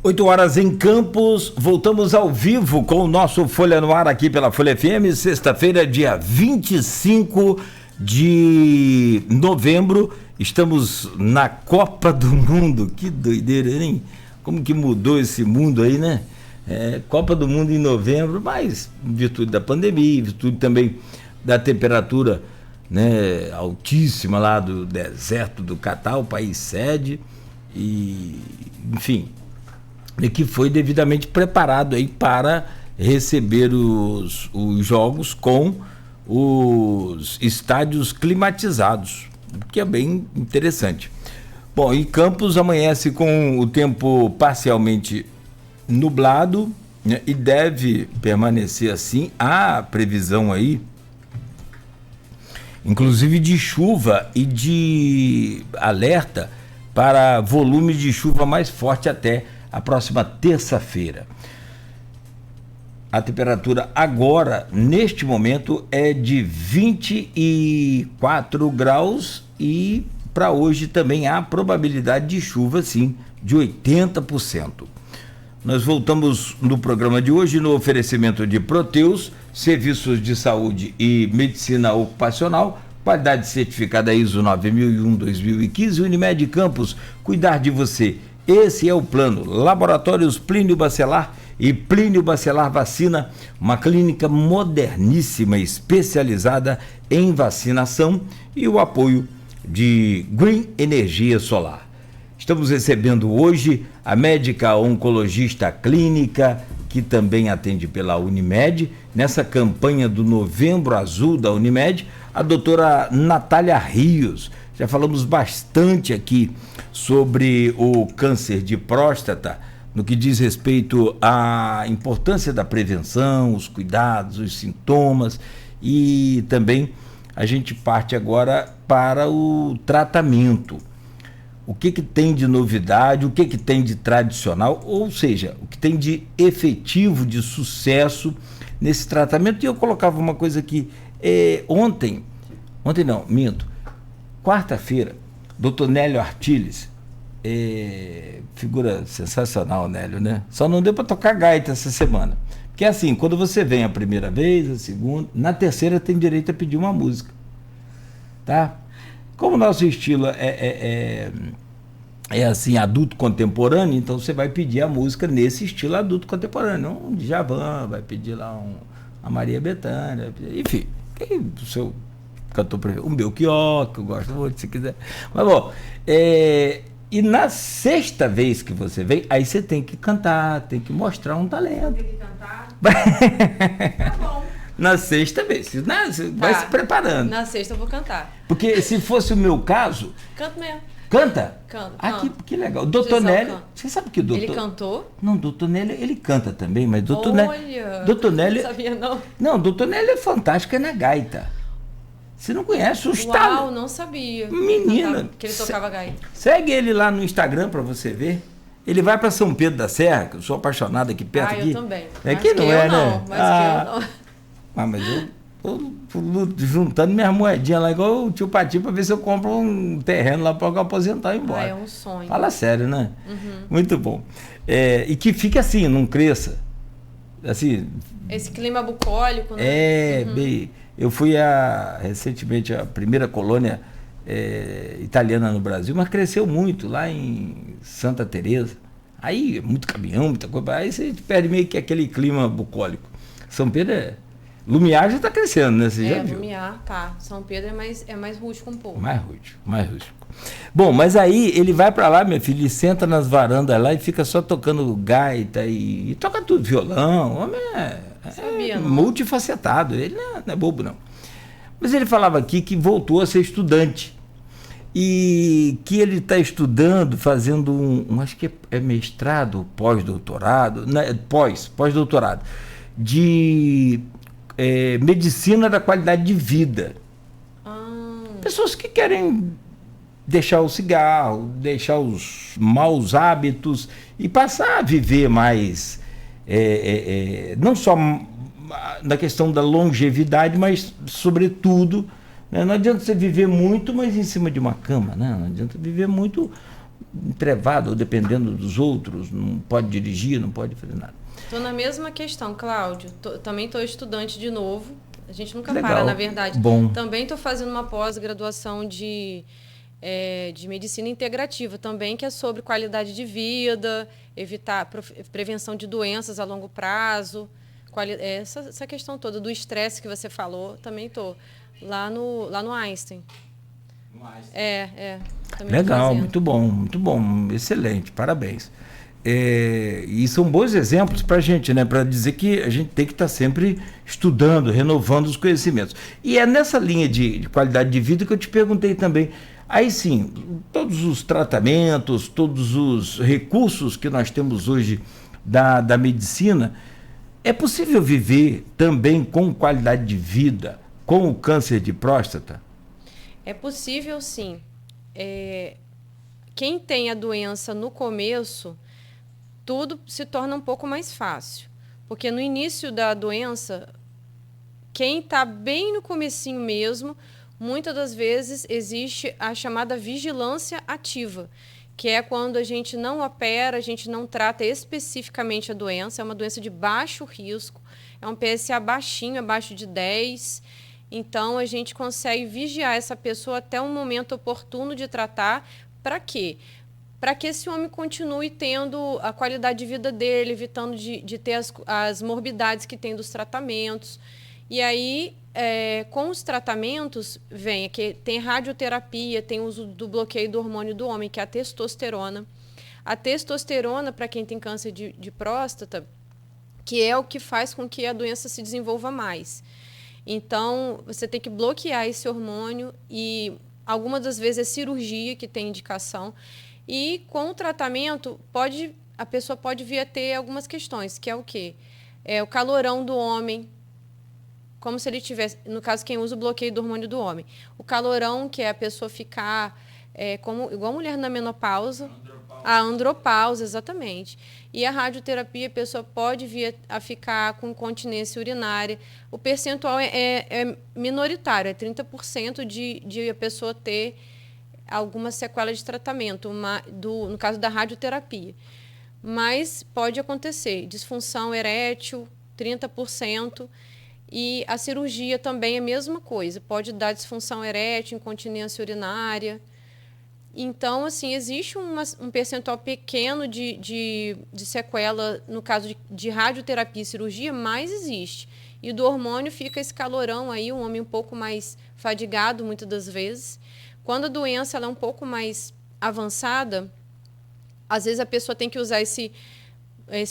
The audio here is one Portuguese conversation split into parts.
8h em Campos, voltamos ao vivo com o nosso Folha no Ar aqui pela Folha FM, sexta-feira, dia 25 de novembro, estamos na Copa do Mundo. Que doideira, hein? Como que mudou esse mundo aí, né? Copa do Mundo em novembro, mas em virtude da pandemia, em virtude também da temperatura, né, altíssima lá do deserto do Catar, o país sede, e enfim, e que foi devidamente preparado aí para receber os jogos com os estádios climatizados, o que é bem interessante. Bom, e Campos amanhece com o tempo parcialmente nublado, né, e deve permanecer assim. Há previsão aí, inclusive de chuva e de alerta para volume de chuva mais forte até a próxima terça-feira. A temperatura agora, neste momento, é de 24 graus e para hoje também há probabilidade de chuva, sim, de 80%. Nós voltamos no programa de hoje no oferecimento de Proteus, serviços de saúde e medicina ocupacional, qualidade certificada ISO 9001-2015, Unimed Campos, cuidar de você. Esse é o plano. Laboratórios Plínio Bacelar e Plínio Bacelar Vacina, uma clínica moderníssima especializada em vacinação, e o apoio de Green Energia Solar. Estamos recebendo hoje a médica oncologista clínica, que também atende pela Unimed, nessa campanha do Novembro Azul da Unimed, a doutora Natália Rios. Já falamos bastante aqui sobre o câncer de próstata, no que diz respeito à importância da prevenção, os cuidados, os sintomas, e também a gente parte agora para o tratamento. O que tem de novidade, o que tem de tradicional, ou seja, o que tem de efetivo, de sucesso nesse tratamento. E eu colocava uma coisa aqui, quarta-feira, Dr. Nélio Artiles, figura sensacional, Nélio, né? Só não deu para tocar gaita essa semana. Porque assim, quando você vem a primeira vez, a segunda, na terceira tem direito a pedir uma música, tá? Como o nosso estilo é assim, adulto contemporâneo, então você vai pedir a música nesse estilo adulto contemporâneo. Um Djavan, vai pedir lá a Maria Bethânia, enfim, o seu cantor preferido, um Belchior, que eu gosto muito, se quiser. Mas bom, e na sexta vez que você vem, aí você tem que cantar, tem que mostrar um talento. Tem que cantar? Tá bom. Na sexta vez, você vai se preparando. Na sexta eu vou cantar. Porque se fosse o meu caso... Canto mesmo. Canta? Canto. Que legal. O doutor Nélio, você sabe que o doutor... Ele cantou? Não, o doutor Nélio, ele canta também, mas doutor Nélio... Doutor Nélio... Não sabia, não. Não, o doutor Nélio é fantástico, é na gaita. Você não conhece o Uau, não sabia. Menina. Que ele tocava gaita. Segue ele lá no Instagram para você ver. Ele vai para São Pedro da Serra, que eu sou apaixonado aqui perto. Eu aqui. também. É que não é, né? Mas que eu não. Mas eu tô juntando minhas moedinhas lá, igual o tio Pati, para ver se eu compro um terreno lá para eu aposentar e ir embora. É um sonho. Fala sério, né? Uhum. Muito bom. E que fique assim, não cresça. Assim, esse clima bucólico, né? Bem, eu fui recentemente a primeira colônia italiana no Brasil, mas cresceu muito lá em Santa Teresa. Aí, muito caminhão, muita coisa. Aí você perde meio que aquele clima bucólico. São Pedro Lumiar já está crescendo, né? Você já viu? Lumiar, tá. São Pedro é mais rústico um pouco. Mais rústico. Bom, mas aí ele vai para lá, minha filha, e senta nas varandas lá e fica só tocando gaita e toca tudo, violão. O homem é multifacetado, ele não é bobo, não. Mas ele falava aqui que voltou a ser estudante e que ele está estudando, fazendo acho que é mestrado, pós-doutorado, pós-doutorado, de medicina da qualidade de vida. Pessoas que querem deixar o cigarro, deixar os maus hábitos e passar a viver mais, não só na questão da longevidade, mas sobretudo, né? Não adianta você viver muito, mas em cima de uma cama, né? Não adianta viver muito, entrevado, ou dependendo dos outros, não pode dirigir, não pode fazer nada. Estou na mesma questão, Cláudio. Também estou estudante de novo. A gente nunca Legal. para, na verdade. Bom. Também estou fazendo uma pós-graduação de medicina integrativa também, que é sobre qualidade de vida, evitar prevenção de doenças a longo prazo, essa questão toda do estresse que você falou, também estou lá no Einstein. Legal, muito bom, excelente, parabéns. E são bons exemplos para a gente, né? Para dizer que a gente tem que estar sempre estudando, renovando os conhecimentos. E é nessa linha de qualidade de vida que eu te perguntei também. Aí sim, todos os tratamentos, todos os recursos que nós temos hoje da medicina, é possível viver também com qualidade de vida com o câncer de próstata? É possível, sim. Quem tem a doença no começo, tudo se torna um pouco mais fácil. Porque no início da doença, quem está bem no comecinho mesmo, muitas das vezes existe a chamada vigilância ativa, que é quando a gente não opera, a gente não trata especificamente a doença, é uma doença de baixo risco, é um PSA baixinho, abaixo de 10. Então, a gente consegue vigiar essa pessoa até um momento oportuno de tratar. Para quê? Para que esse homem continue tendo a qualidade de vida dele, evitando de ter as morbidades que tem dos tratamentos. E aí, com os tratamentos, tem radioterapia, tem o uso do bloqueio do hormônio do homem, que é a testosterona. A testosterona, para quem tem câncer de próstata, que é o que faz com que a doença se desenvolva mais. Então, você tem que bloquear esse hormônio e algumas das vezes é cirurgia que tem indicação. E com o tratamento, a pessoa pode vir a ter algumas questões, que é o quê? É o calorão do homem, como se ele tivesse, no caso, quem usa o bloqueio do hormônio do homem. O calorão, que é a pessoa ficar igual mulher na menopausa. A andropausa, exatamente. E a radioterapia, a pessoa pode vir a ficar com incontinência urinária. O percentual é minoritário, é 30% de a pessoa ter alguma sequela de tratamento, no caso da radioterapia. Mas pode acontecer disfunção erétil, 30%. E a cirurgia também é a mesma coisa. Pode dar disfunção erétil, incontinência urinária. Então, assim, existe um percentual pequeno de sequela no caso de radioterapia e cirurgia, mas existe. E do hormônio fica esse calorão aí, um homem um pouco mais fadigado, muitas das vezes. Quando a doença ela é um pouco mais avançada, às vezes a pessoa tem que usar esse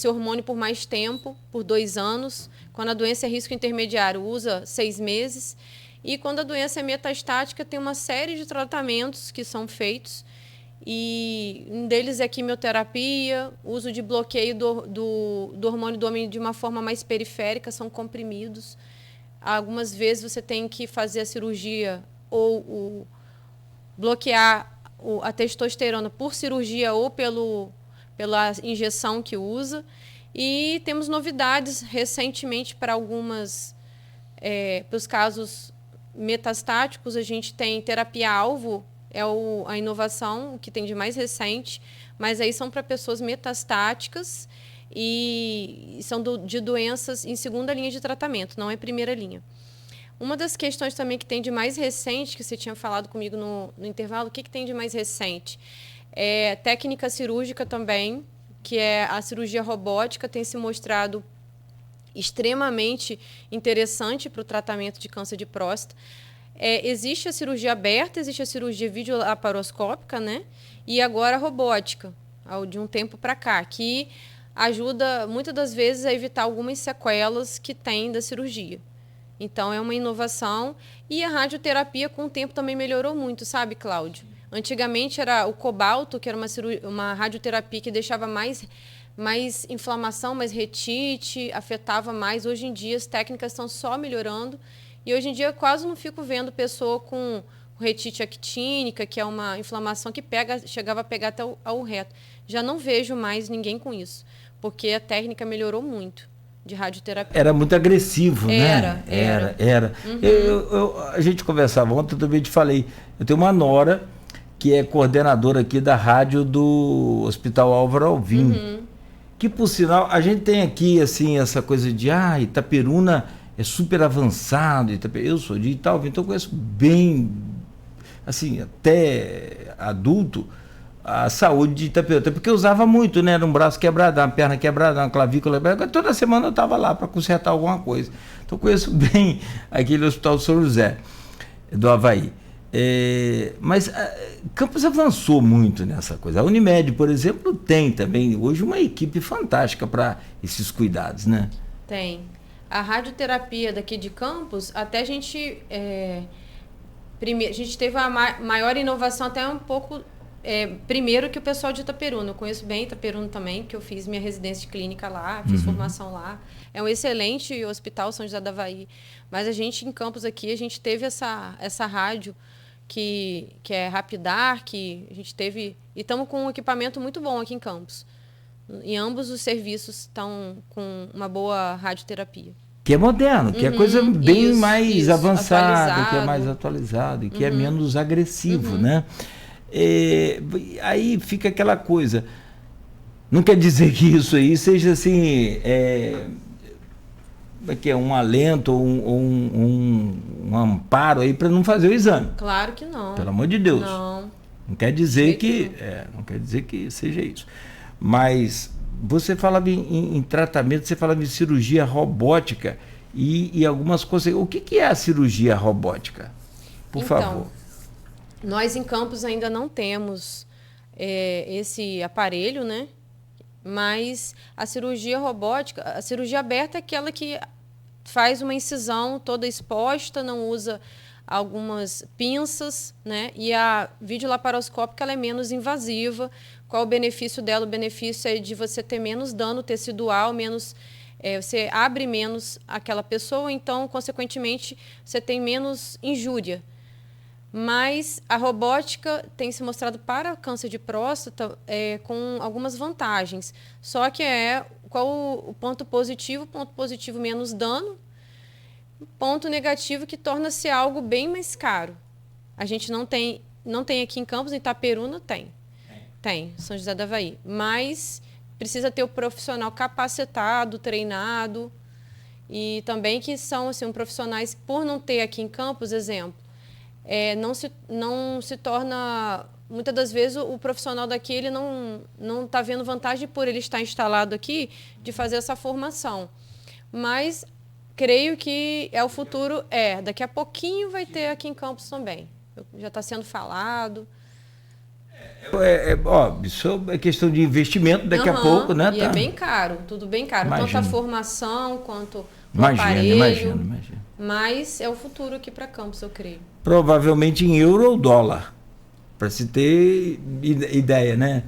hormônio por mais tempo, por 2 anos. Quando a doença é risco intermediário, usa 6 meses. E quando a doença é metastática, tem uma série de tratamentos que são feitos. E um deles é quimioterapia, uso de bloqueio do hormônio do homem de uma forma mais periférica, são comprimidos. Algumas vezes você tem que fazer a cirurgia ou bloquear a testosterona por cirurgia ou pela injeção que usa. E temos novidades recentemente para os casos metastáticos. A gente tem terapia-alvo, a inovação que tem de mais recente, mas aí são para pessoas metastáticas e são de doenças em segunda linha de tratamento, não é primeira linha. Uma das questões também que tem de mais recente, que você tinha falado comigo no intervalo, o que tem de mais recente? Técnica cirúrgica também, que é a cirurgia robótica, tem se mostrado extremamente interessante para o tratamento de câncer de próstata. Existe a cirurgia aberta, existe a cirurgia videolaparoscópica, né? E agora a robótica, de um tempo para cá, que ajuda muitas das vezes a evitar algumas sequelas que tem da cirurgia. Então, é uma inovação. E a radioterapia, com o tempo, também melhorou muito, sabe, Cláudio? Antigamente era o cobalto, que era uma radioterapia que deixava mais inflamação, mais retite, afetava mais. Hoje em dia, as técnicas estão só melhorando. E hoje em dia, eu quase não fico vendo pessoa com retite actínica, que é uma inflamação que chegava a pegar até ao reto. Já não vejo mais ninguém com isso, porque a técnica melhorou muito de radioterapia. Era muito agressivo, né? Era. Uhum. A gente conversava ontem, eu também te falei, eu tenho uma nora que é coordenadora aqui da rádio do Hospital Álvaro Alvim. Que, por sinal, a gente tem aqui, assim, essa coisa de, Itaperuna é super avançado, eu sou de Itaúvi, então eu conheço bem, assim, até adulto, a saúde de Itaperuna, porque eu usava muito, né? Era um braço quebrado, uma perna quebrada, uma clavícula quebrada, toda semana eu estava lá para consertar alguma coisa. Então eu conheço bem aquele Hospital São José, do Avaí. Mas Campos avançou muito nessa coisa. A Unimed, por exemplo, tem também hoje uma equipe fantástica para esses cuidados, né? Tem. A radioterapia daqui de Campos, até a gente teve a maior inovação até um pouco primeiro que o pessoal de Itaperuna. Eu conheço bem Itaperuna também, porque eu fiz minha residência clínica lá, fiz formação lá. É um excelente hospital, São José do Avaí. Mas a gente, em Campos aqui, a gente teve essa rádio que é Rapidar, que a gente teve... E estamos com um equipamento muito bom aqui em Campos. Em ambos os serviços estão com uma boa radioterapia. Que é moderno, que é coisa bem mais avançada, atualizado. que é mais atualizado e que é menos agressivo, né? Aí fica aquela coisa. Não quer dizer que isso aí seja assim... que é um alento ou um amparo aí para não fazer o exame. Claro que não. Pelo amor de Deus. Não quer dizer não quer dizer que seja isso. Mas você falava em tratamento, você falava em cirurgia robótica e algumas coisas. O que é a cirurgia robótica? Por favor. Nós em Campos ainda não temos esse aparelho, né? Mas a cirurgia robótica, a cirurgia aberta é aquela que faz uma incisão toda exposta, não usa algumas pinças, né? E a videolaparoscópica ela é menos invasiva. Qual o benefício dela? O benefício é de você ter menos dano tecidual, você abre menos aquela pessoa, então, consequentemente, você tem menos injúria. Mas a robótica tem se mostrado para câncer de próstata com algumas vantagens. Só que qual o ponto positivo? Ponto positivo, menos dano. Ponto negativo, que torna-se algo bem mais caro. A gente não tem aqui em Campos, em Itaperuna tem. Tem, São José do Avaí. Mas precisa ter o profissional capacitado, treinado. E também que são assim, profissionais, por não ter aqui em Campos, exemplo, não se torna... Muitas das vezes o profissional daqui ele não está vendo vantagem por ele estar instalado aqui de fazer essa formação. Mas creio que o futuro. Daqui a pouquinho vai ter aqui em Campos também. Já está sendo falado. Isso é questão de investimento daqui a pouco, né? E é bem caro, tudo bem caro. Imagino. Tanto a formação quanto o aparelho. Imagino. Mas é o futuro aqui para Campos, eu creio. Provavelmente em euro ou dólar, para se ter ideia, né?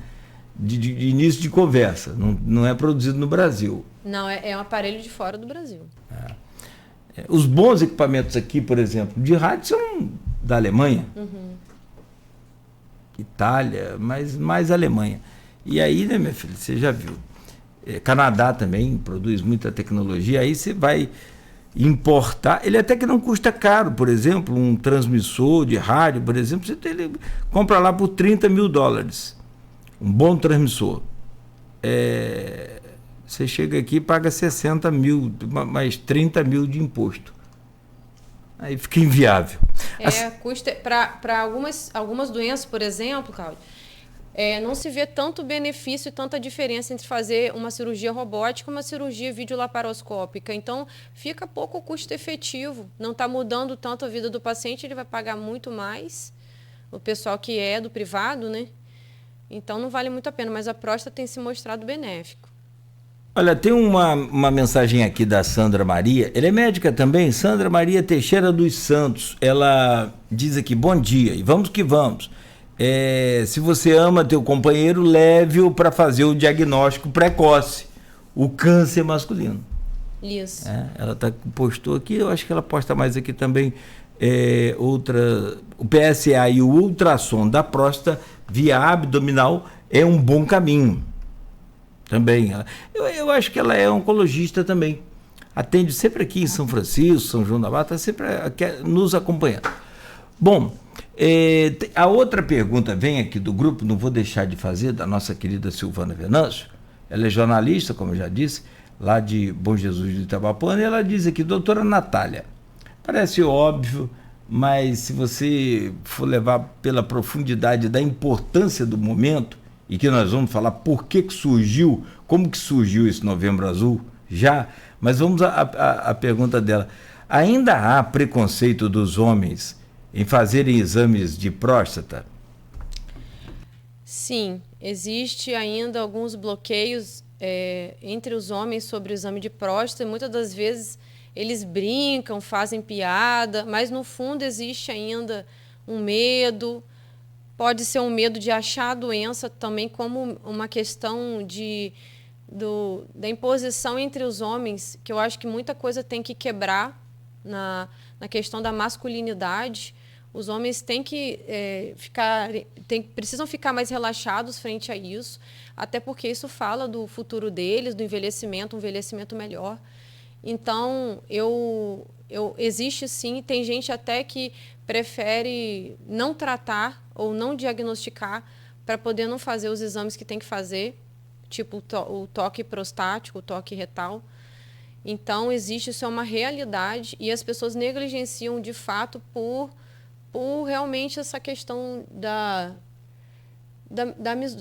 De início de conversa. Não é produzido no Brasil. Não, é um aparelho de fora do Brasil. Os bons equipamentos aqui, por exemplo, de rádio são da Alemanha. Itália, mas mais Alemanha. E aí, né, minha filha, você já viu. Canadá também produz muita tecnologia, aí você vai importar, ele até que não custa caro, por exemplo, um transmissor de rádio, por exemplo, ele compra lá por $30 mil, um bom transmissor. Você chega aqui e paga 60 mil, mais 30 mil de imposto. Aí fica inviável. Custa para algumas doenças, por exemplo, Cláudio, não se vê tanto benefício e tanta diferença entre fazer uma cirurgia robótica e uma cirurgia videolaparoscópica. Então, fica pouco custo efetivo. Não está mudando tanto a vida do paciente, ele vai pagar muito mais. O pessoal que é do privado, né? Então, não vale muito a pena, mas a próstata tem se mostrado benéfico. Olha, tem uma mensagem aqui da Sandra Maria. Ela é médica também, Sandra Maria Teixeira dos Santos. Ela diz aqui, bom dia, e vamos que vamos. Se você ama teu companheiro, leve-o para fazer o diagnóstico precoce, o câncer masculino. Isso. Ela postou aqui, eu acho que ela posta mais aqui também, o PSA e o ultrassom da próstata via abdominal é um bom caminho. Também. Eu acho que ela é oncologista também. Atende sempre aqui em São Francisco, São João da Barra, está sempre aqui, nos acompanhando. Bom, A outra pergunta vem aqui do grupo, não vou deixar de fazer, da nossa querida Silvana Venâncio. Ela é jornalista, como eu já disse, lá de Bom Jesus de Itabapana, e ela diz aqui: doutora Natália, parece óbvio, mas se você for levar pela profundidade da importância do momento, e que nós vamos falar por que surgiu, como que surgiu esse Novembro Azul, já, mas vamos à pergunta dela. Ainda há preconceito dos homens em fazerem exames de próstata? Sim, existe ainda alguns bloqueios entre os homens sobre o exame de próstata. Muitas das vezes eles brincam, fazem piada, mas no fundo existe ainda um medo. Pode ser um medo de achar a doença também, como uma questão da imposição entre os homens, que eu acho que muita coisa tem que quebrar na questão da masculinidade. Os homens têm que precisam ficar mais relaxados frente a isso, até porque isso fala do futuro deles, do envelhecimento, um envelhecimento melhor. Então, existe sim, tem gente até que prefere não tratar ou não diagnosticar para poder não fazer os exames que tem que fazer, tipo o toque prostático, o toque retal. Então, isso é uma realidade e as pessoas negligenciam de fato por realmente essa questão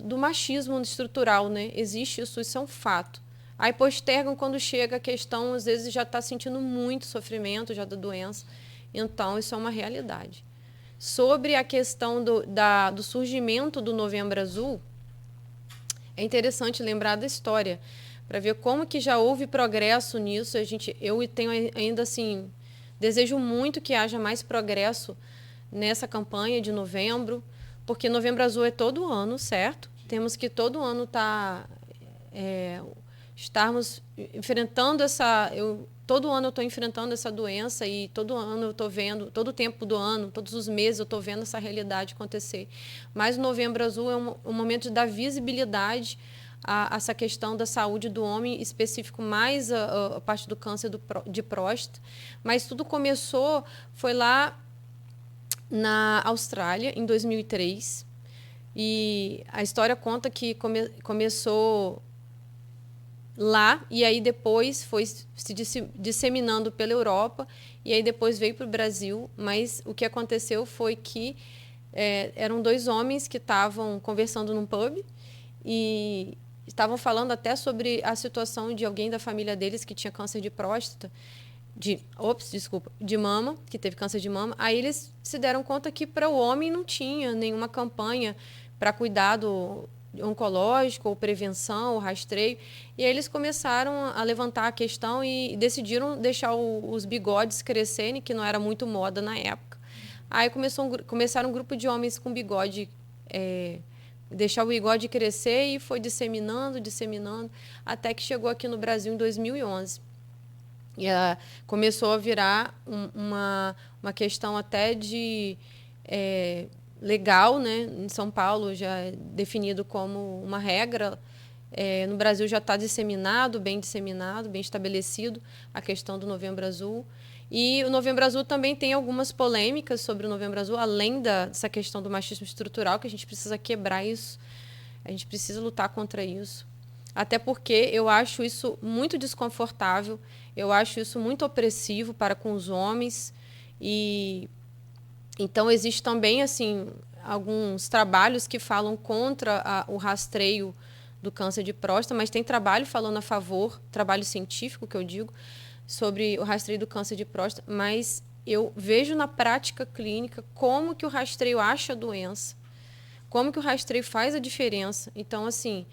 do machismo estrutural, né? Existe isso é um fato. Aí postergam quando chega a questão, às vezes já está sentindo muito sofrimento já da doença. Então, isso é uma realidade. Sobre a questão do surgimento do Novembro Azul, é interessante lembrar da história, para ver como que já houve progresso nisso. Eu tenho ainda assim, desejo muito que haja mais progresso nessa campanha de novembro, porque Novembro Azul é todo ano, certo? Temos que todo ano estarmos enfrentando todo ano eu estou enfrentando essa doença e todo ano eu estou vendo, todo o tempo do ano, todos os meses eu estou vendo essa realidade acontecer. Mas o Novembro Azul é um momento de dar visibilidade a essa questão da saúde do homem, específico mais a parte do câncer de próstata. Mas tudo foi lá na Austrália, em 2003. E a história conta que começou lá, e aí depois foi se disseminando pela Europa, e aí depois veio para o Brasil. Mas o que aconteceu foi que eram dois homens que estavam conversando num pub e estavam falando até sobre a situação de alguém da família deles que tinha câncer de próstata, de mama, que teve câncer de mama. Aí eles se deram conta que para o homem não tinha nenhuma campanha para cuidado oncológico, ou prevenção, ou rastreio. E aí eles começaram a levantar a questão e decidiram deixar os bigodes crescerem, que não era muito moda na época. Aí começaram um grupo de homens com bigode, deixar o bigode crescer, e foi disseminando, até que chegou aqui no Brasil em 2011. E começou a virar uma questão até de legal, né? Em São Paulo já é definido como uma regra. No Brasil já está bem estabelecido a questão do Novembro Azul. E o Novembro Azul também tem algumas polêmicas sobre o Novembro Azul, além dessa questão do machismo estrutural, que a gente precisa quebrar isso, a gente precisa lutar contra isso. Até porque eu acho isso muito desconfortável, eu acho isso muito opressivo para com os homens. E então existe também assim alguns trabalhos que falam contra o rastreio do câncer de próstata, mas tem trabalho falando a favor, trabalho científico que eu digo, sobre o rastreio do câncer de próstata. Mas eu vejo na prática clínica como que o rastreio acha a doença, como que o rastreio faz a diferença. Então, assim,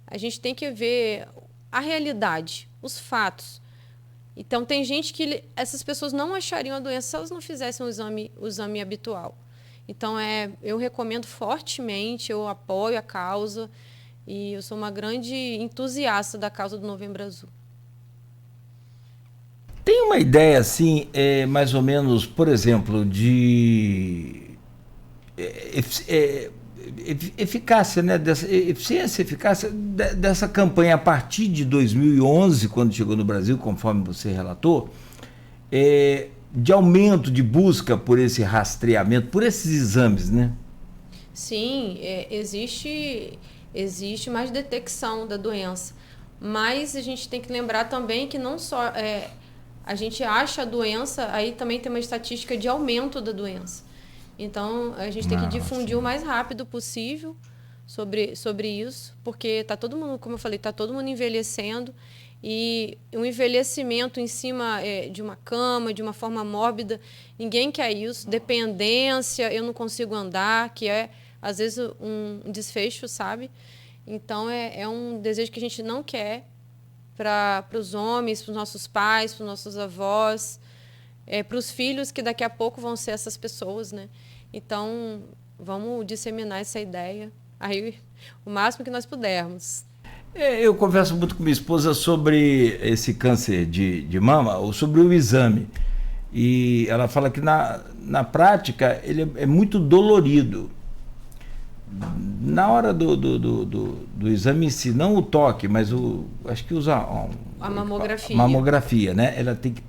a gente tem que ver a realidade, os fatos. Então, tem gente que essas pessoas não achariam a doença se elas não fizessem o exame habitual. Então, eu recomendo fortemente, eu apoio a causa e eu sou uma grande entusiasta da causa do Novembro Azul. Tem uma ideia, assim, mais ou menos, por exemplo, de eficácia, né? Eficácia dessa campanha a partir de 2011, quando chegou no Brasil, conforme você relatou. de aumento de busca por esse rastreamento, por esses exames, né? Sim, existe mais detecção da doença, mas a gente tem que lembrar também que não só a gente acha a doença, aí também tem uma estatística de aumento da doença. Então, a gente tem que difundir o mais rápido possível sobre isso, porque está todo mundo, como eu falei, está todo mundo envelhecendo, e um envelhecimento em cima de uma cama, de uma forma mórbida, ninguém quer isso. Dependência, eu não consigo andar, que é, às vezes, um desfecho, sabe? Então, é um desejo que a gente não quer para os homens, para os nossos pais, para os nossos avós, para os filhos que daqui a pouco vão ser essas pessoas, né? Então, vamos disseminar essa ideia aí o máximo que nós pudermos. Eu converso muito com minha esposa sobre esse câncer de mama, ou sobre o exame. E ela fala que na prática ele é muito dolorido. Na hora do exame em si, não o toque, mas acho que usa a mamografia. Mamografia, né? Ela tem que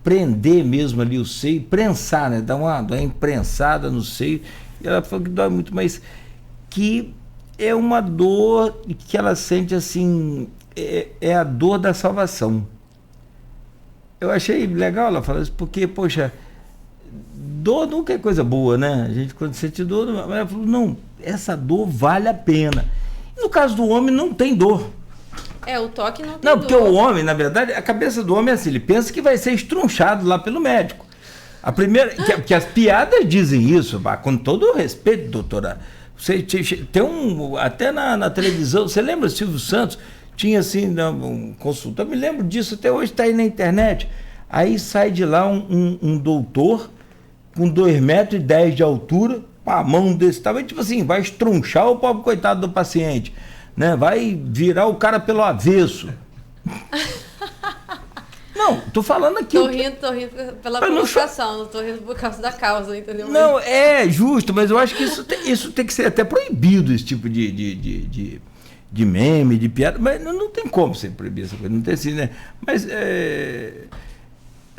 prender mesmo ali o seio, prensar, né? Dar uma imprensada no seio. E ela falou que dói muito, mas que é uma dor que ela sente assim, é a dor da salvação. Eu achei legal ela falar isso, porque, poxa, dor nunca é coisa boa, né? A gente, quando sente dor, ela falou, não, essa dor vale a pena. E no caso do homem, não tem dor. O toque não tem dor. Não, porque o homem, na verdade, a cabeça do homem é assim, ele pensa que vai ser estrunchado lá pelo médico. A primeira, que as piadas dizem isso, com todo o respeito, doutora. Você tem até na televisão, você lembra Silvio Santos? Tinha assim, um consultório, eu me lembro disso, até hoje está aí na internet. Aí sai de lá um doutor com 2,10 metros de altura, com a mão desse tamanho, tipo assim, vai estrunchar o pobre coitado do paciente, né? Vai virar o cara pelo avesso. Não, tô falando aqui. Tô rindo pela provocação, não tô rindo por causa da causa, entendeu? Não, é justo, mas eu acho que isso tem que ser até proibido, esse tipo de meme, de piada, mas não tem como ser proibido essa coisa, não tem assim, né? Mas é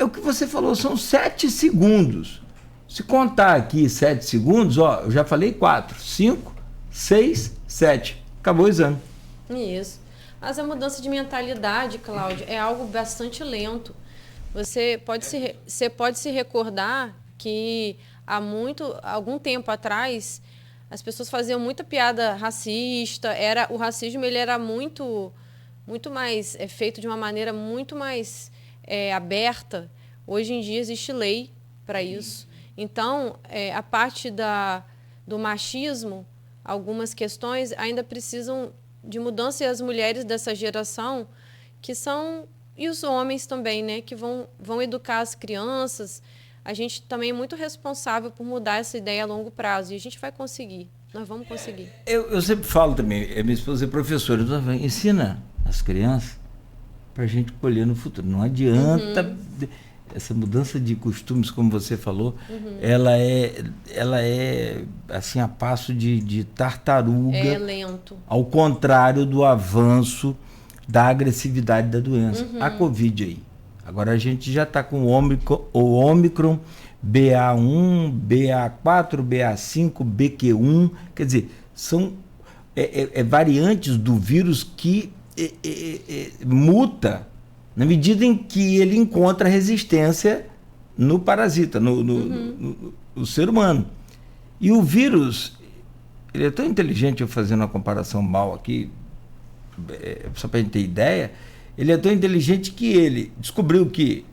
o que você falou, são 7 segundos. Se contar aqui 7 segundos, ó, eu já falei 4, 5, 6, 7. Acabou o exame. Isso. Mas a mudança de mentalidade, Cláudia, é algo bastante lento. Você pode se recordar que algum tempo atrás, as pessoas faziam muita piada racista. O racismo ele era muito mais feito de uma maneira muito mais aberta. Hoje em dia existe lei para isso. Então, a parte do machismo, algumas questões ainda precisam de mudança, e as mulheres dessa geração, e os homens também, né, que vão educar as crianças. A gente também é muito responsável por mudar essa ideia a longo prazo, e a gente vai conseguir, nós vamos conseguir. Eu sempre falo também, minha esposa é professora, então, ensina as crianças para a gente colher no futuro. Não adianta, essa mudança de costumes, como você falou, ela é assim a passo de tartaruga. É lento. Ao contrário do avanço da agressividade da doença. A Covid aí. Agora a gente já está com o Ômicron, BA1, BA4, BA5, BQ1. Quer dizer, são variantes do vírus que muta na medida em que ele encontra resistência no parasita, no ser humano. E o vírus, ele é tão inteligente, eu fazendo uma comparação mal aqui, só para a gente ter ideia, ele é tão inteligente que ele descobriu que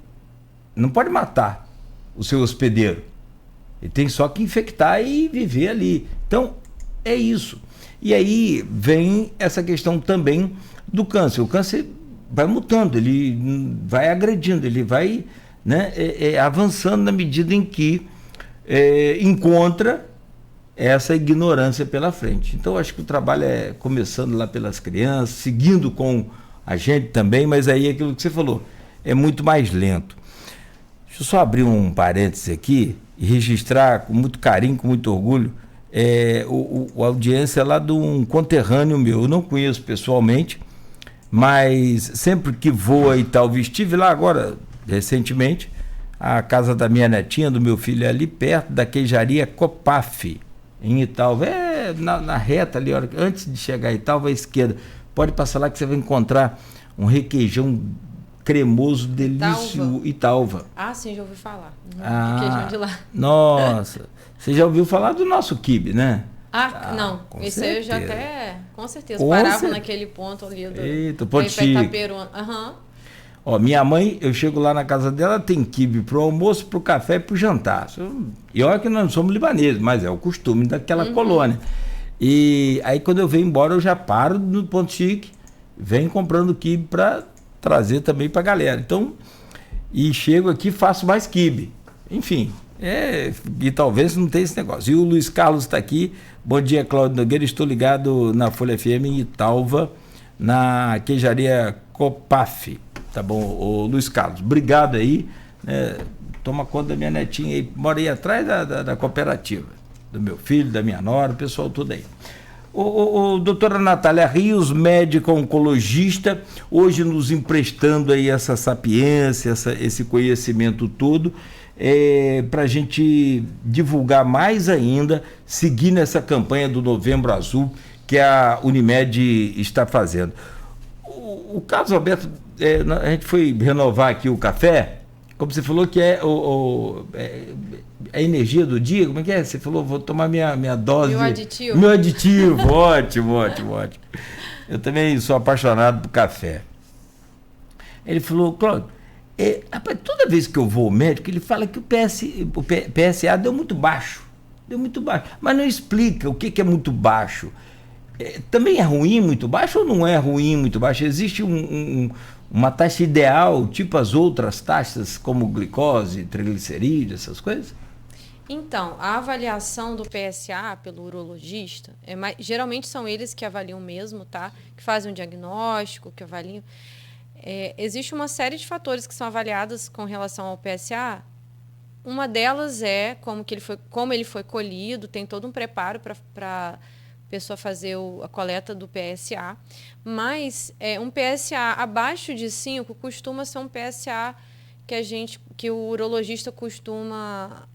não pode matar o seu hospedeiro. Ele tem só que infectar e viver ali. Então, é isso. E aí vem essa questão também do câncer. O câncer vai mutando, ele vai agredindo, ele vai, né, avançando na medida em que encontra essa ignorância pela frente. Então, acho que o trabalho é começando lá pelas crianças, seguindo com a gente também, mas aí é aquilo que você falou, é muito mais lento. Deixa eu só abrir um parêntese aqui e registrar com muito carinho, com muito orgulho, a audiência lá de um conterrâneo meu. Eu não conheço pessoalmente, mas sempre que vou e tal, estive lá agora recentemente. A casa da minha netinha, do meu filho, é ali perto da queijaria Copaf, em Italva. É na reta ali, antes de chegar a Italva, à esquerda. Pode passar lá que você vai encontrar um requeijão cremoso, delicioso. Italva. Ah, sim, já ouvi falar. Requeijão de lá. Nossa. Você já ouviu falar do nosso quibe, né? Não. Isso aí eu já até... Com certeza. Naquele ponto ali do... Eita, ponto chique. Aham. Ó, minha mãe, eu chego lá na casa dela, tem quibe pro almoço, pro café e pro jantar. E olha que nós não somos libaneses, mas é o costume daquela colônia. E aí quando eu venho embora, eu já paro no Ponto Chique, venho comprando quibe para trazer também pra galera. Então, e chego aqui, faço mais quibe. Enfim, e talvez não tenha esse negócio. E o Luiz Carlos está aqui. Bom dia, Cláudio Nogueira, estou ligado na Folha FM em Italva, na queijaria Copaf. Tá bom, ô Luiz Carlos, obrigado aí, né? Toma conta da minha netinha aí, mora aí atrás da cooperativa, do meu filho, da minha nora, o pessoal tudo aí. Doutora Natália Rios, médica oncologista, hoje nos emprestando aí essa sapiência, esse conhecimento todo, para a gente divulgar mais ainda, seguir nessa campanha do Novembro Azul que a Unimed está fazendo. O Carlos Alberto, a gente foi renovar aqui o café, como você falou que é a energia do dia, como é que é? Você falou, vou tomar minha dose. Meu aditivo, ótimo. Eu também sou apaixonado por café. Ele falou, Cláudio, rapaz, toda vez que eu vou ao médico, ele fala que o PSA deu muito baixo, mas não explica o que é muito baixo. Também é ruim muito baixo ou não é ruim muito baixo? Existe uma taxa ideal, tipo as outras taxas, como glicose, triglicerídeos, essas coisas? Então, a avaliação do PSA pelo urologista, geralmente são eles que avaliam mesmo, tá? Que fazem um diagnóstico, que avaliam. Existe uma série de fatores que são avaliados com relação ao PSA. Uma delas é como ele foi colhido, tem todo um preparo para pessoa fazer a coleta do PSA, mas um PSA abaixo de 5 costuma ser um PSA que o urologista costuma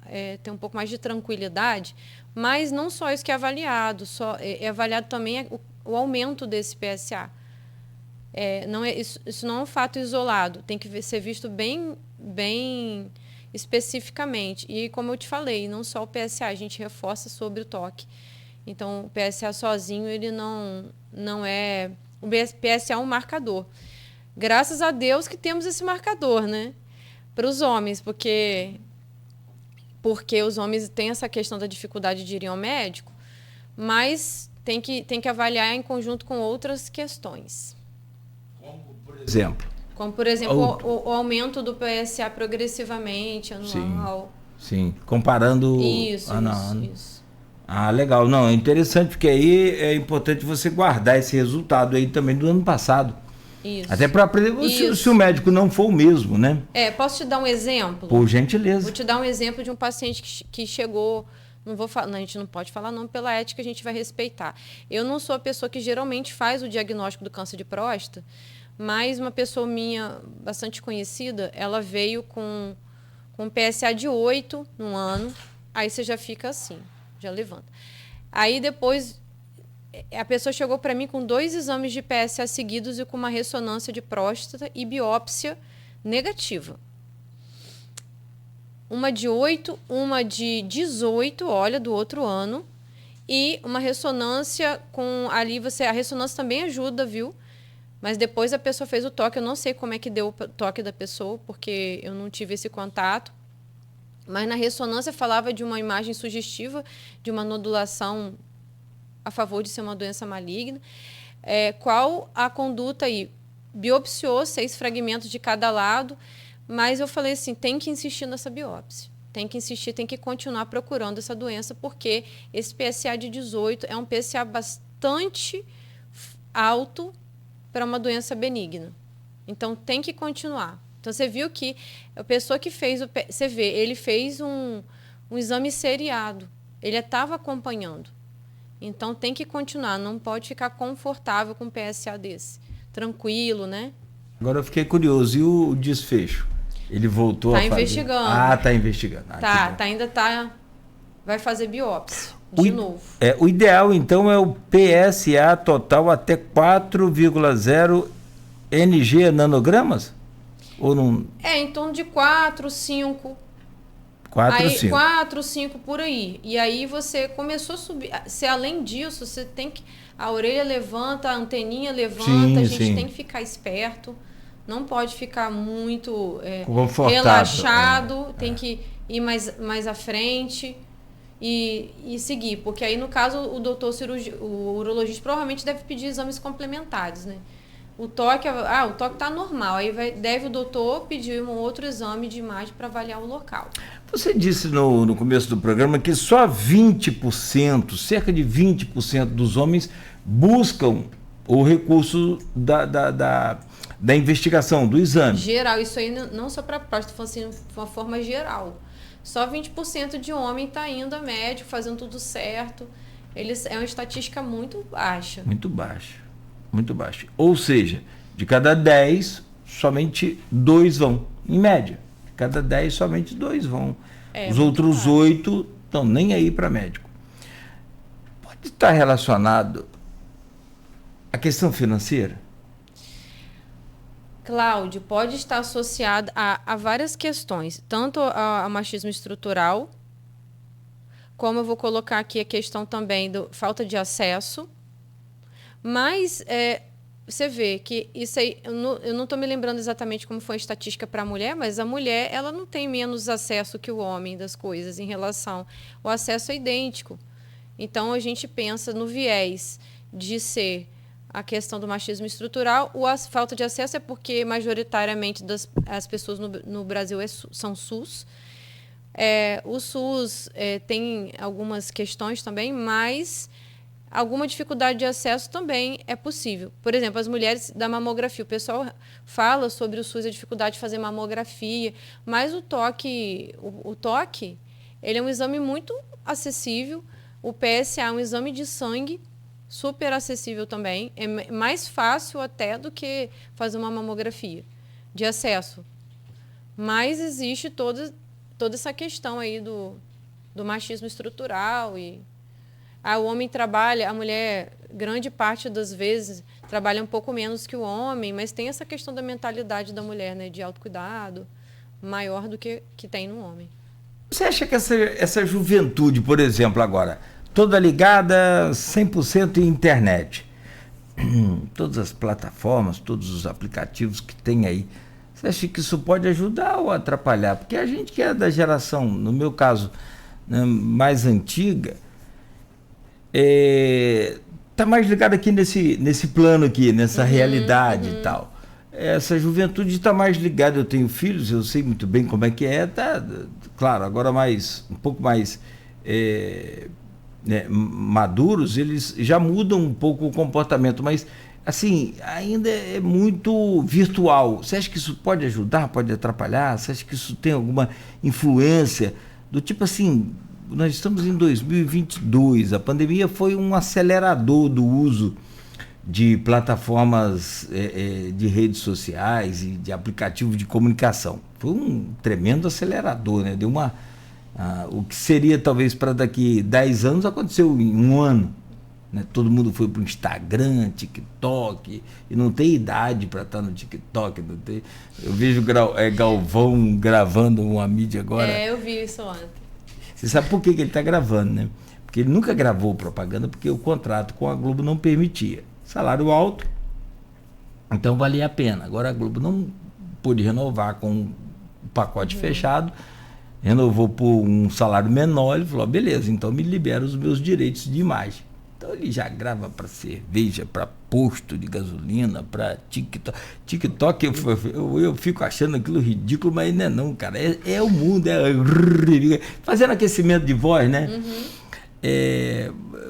ter um pouco mais de tranquilidade, mas não só isso que é avaliado, é avaliado também o aumento desse PSA. Isso não é um fato isolado, tem que ser visto bem especificamente. E como eu te falei, não só o PSA, a gente reforça sobre o toque. Então, o PSA sozinho, ele não é... O PSA é um marcador. Graças a Deus que temos esse marcador, né? Para os homens, porque os homens têm essa questão da dificuldade de ir ao médico, mas tem que avaliar em conjunto com outras questões. Como, por exemplo, o aumento do PSA progressivamente, anual. Sim. Comparando ano a ano. Isso. Ah, legal. Não, é interessante, porque aí é importante você guardar esse resultado aí também do ano passado. Isso. Até para aprender se o médico não for o mesmo, né? Posso te dar um exemplo? Por gentileza. Vou te dar um exemplo de um paciente que chegou... Não vou falar, a gente não pode falar nome, pela ética a gente vai respeitar. Eu não sou a pessoa que geralmente faz o diagnóstico do câncer de próstata, mas uma pessoa minha bastante conhecida, ela veio com um PSA de 8 no ano, aí você já fica assim, já levanta. Aí depois a pessoa chegou para mim com 2 exames de PSA seguidos e com uma ressonância de próstata e biópsia negativa. Uma de 8, uma de 18, olha, do outro ano, e uma ressonância com ali a ressonância também ajuda, viu? Mas depois a pessoa fez o toque, eu não sei como é que deu o toque da pessoa, porque eu não tive esse contato. Mas na ressonância falava de uma imagem sugestiva, de uma nodulação a favor de ser uma doença maligna. Qual a conduta aí? Biopsiou 6 fragmentos de cada lado, mas eu falei assim, tem que insistir nessa biópsia. Tem que insistir, tem que continuar procurando essa doença, porque esse PSA de 18 é um PSA bastante alto para uma doença benigna. Então, tem que continuar. Então, você viu que a pessoa que fez ele fez um exame seriado. Ele estava acompanhando. Então, tem que continuar. Não pode ficar confortável com um PSA desse. Tranquilo, né? Agora eu fiquei curioso. E o desfecho? Ele voltou a fazer. Está investigando. Está investigando. Vai fazer biópsia de novo. O ideal, então, é o PSA total até 4,0 ng nanogramas? Ou não? Em torno de 4, 5. 5. 4, 5 por aí. E aí você começou a subir. Se além disso, você tem que... A orelha levanta, a anteninha levanta, a gente tem que ficar esperto. Não pode ficar muito relaxado, tem que ir mais à frente e seguir. Porque aí, no caso, o urologista provavelmente deve pedir exames complementares, né? O toque está normal, aí deve o doutor pedir um outro exame de imagem para avaliar o local. Você disse no começo do programa que só 20%, cerca de 20% dos homens buscam o recurso da investigação, do exame. Geral, isso aí não só para próstata, estou falando assim, de uma forma geral. Só 20% de homem está indo a médico, fazendo tudo certo. É uma estatística muito baixa. Muito baixa. Muito baixo. Ou seja, de cada 10, somente 2 vão, em média. De cada 10, somente 2 vão. Os outros 8 estão nem aí para médico. Pode estar relacionado à questão financeira? Cláudio, pode estar associado a várias questões, tanto a machismo estrutural, como eu vou colocar aqui a questão também da falta de acesso. Mas você vê que isso aí, eu não estou me lembrando exatamente como foi a estatística para a mulher, mas a mulher ela não tem menos acesso que o homem das coisas em relação. O acesso é idêntico. Então, a gente pensa no viés de ser a questão do machismo estrutural. A falta de acesso é porque, majoritariamente, as pessoas no Brasil são SUS. O SUS tem algumas questões também, mas... alguma dificuldade de acesso também é possível. Por exemplo, as mulheres da mamografia. O pessoal fala sobre o SUS e a dificuldade de fazer mamografia, mas o toque, ele é um exame muito acessível. O PSA é um exame de sangue super acessível também. É mais fácil até do que fazer uma mamografia de acesso. Mas existe toda essa questão aí do machismo estrutural e... o homem trabalha, a mulher, grande parte das vezes, trabalha um pouco menos que o homem, mas tem essa questão da mentalidade da mulher, né, de autocuidado, maior do que tem no homem. Você acha que essa juventude, por exemplo, agora, toda ligada 100% em internet, todas as plataformas, todos os aplicativos que tem aí, você acha que isso pode ajudar ou atrapalhar? Porque a gente que é da geração, no meu caso, né, mais antiga, tá mais ligado aqui nesse plano aqui, nessa realidade e tal. Essa juventude está mais ligada. Eu tenho filhos, eu sei muito bem como é que tá, claro, agora um pouco mais maduros, eles já mudam um pouco o comportamento, mas assim, ainda é muito virtual. Você acha que isso pode ajudar, pode atrapalhar? Você acha que isso tem alguma influência do tipo assim... Nós estamos em 2022, a pandemia foi um acelerador do uso de plataformas de redes sociais e de aplicativos de comunicação. Foi um tremendo acelerador, né? Deu o que seria talvez para daqui 10 anos aconteceu em um ano. Né? Todo mundo foi para o Instagram, TikTok, e não tem idade para estar no TikTok. Não tem... Eu vejo Galvão gravando uma mídia agora. Eu vi isso ontem. Você sabe por que ele está gravando, né? Porque ele nunca gravou propaganda, porque o contrato com a Globo não permitia. Salário alto, então valia a pena. Agora a Globo não pôde renovar com um pacote fechado, renovou por um salário menor, ele falou, beleza, então me libera os meus direitos de imagem. Então ele já grava para cerveja, para posto de gasolina, para TikTok. TikTok eu fico achando aquilo ridículo, mas não é não, cara. É o mundo, fazendo aquecimento de voz, né?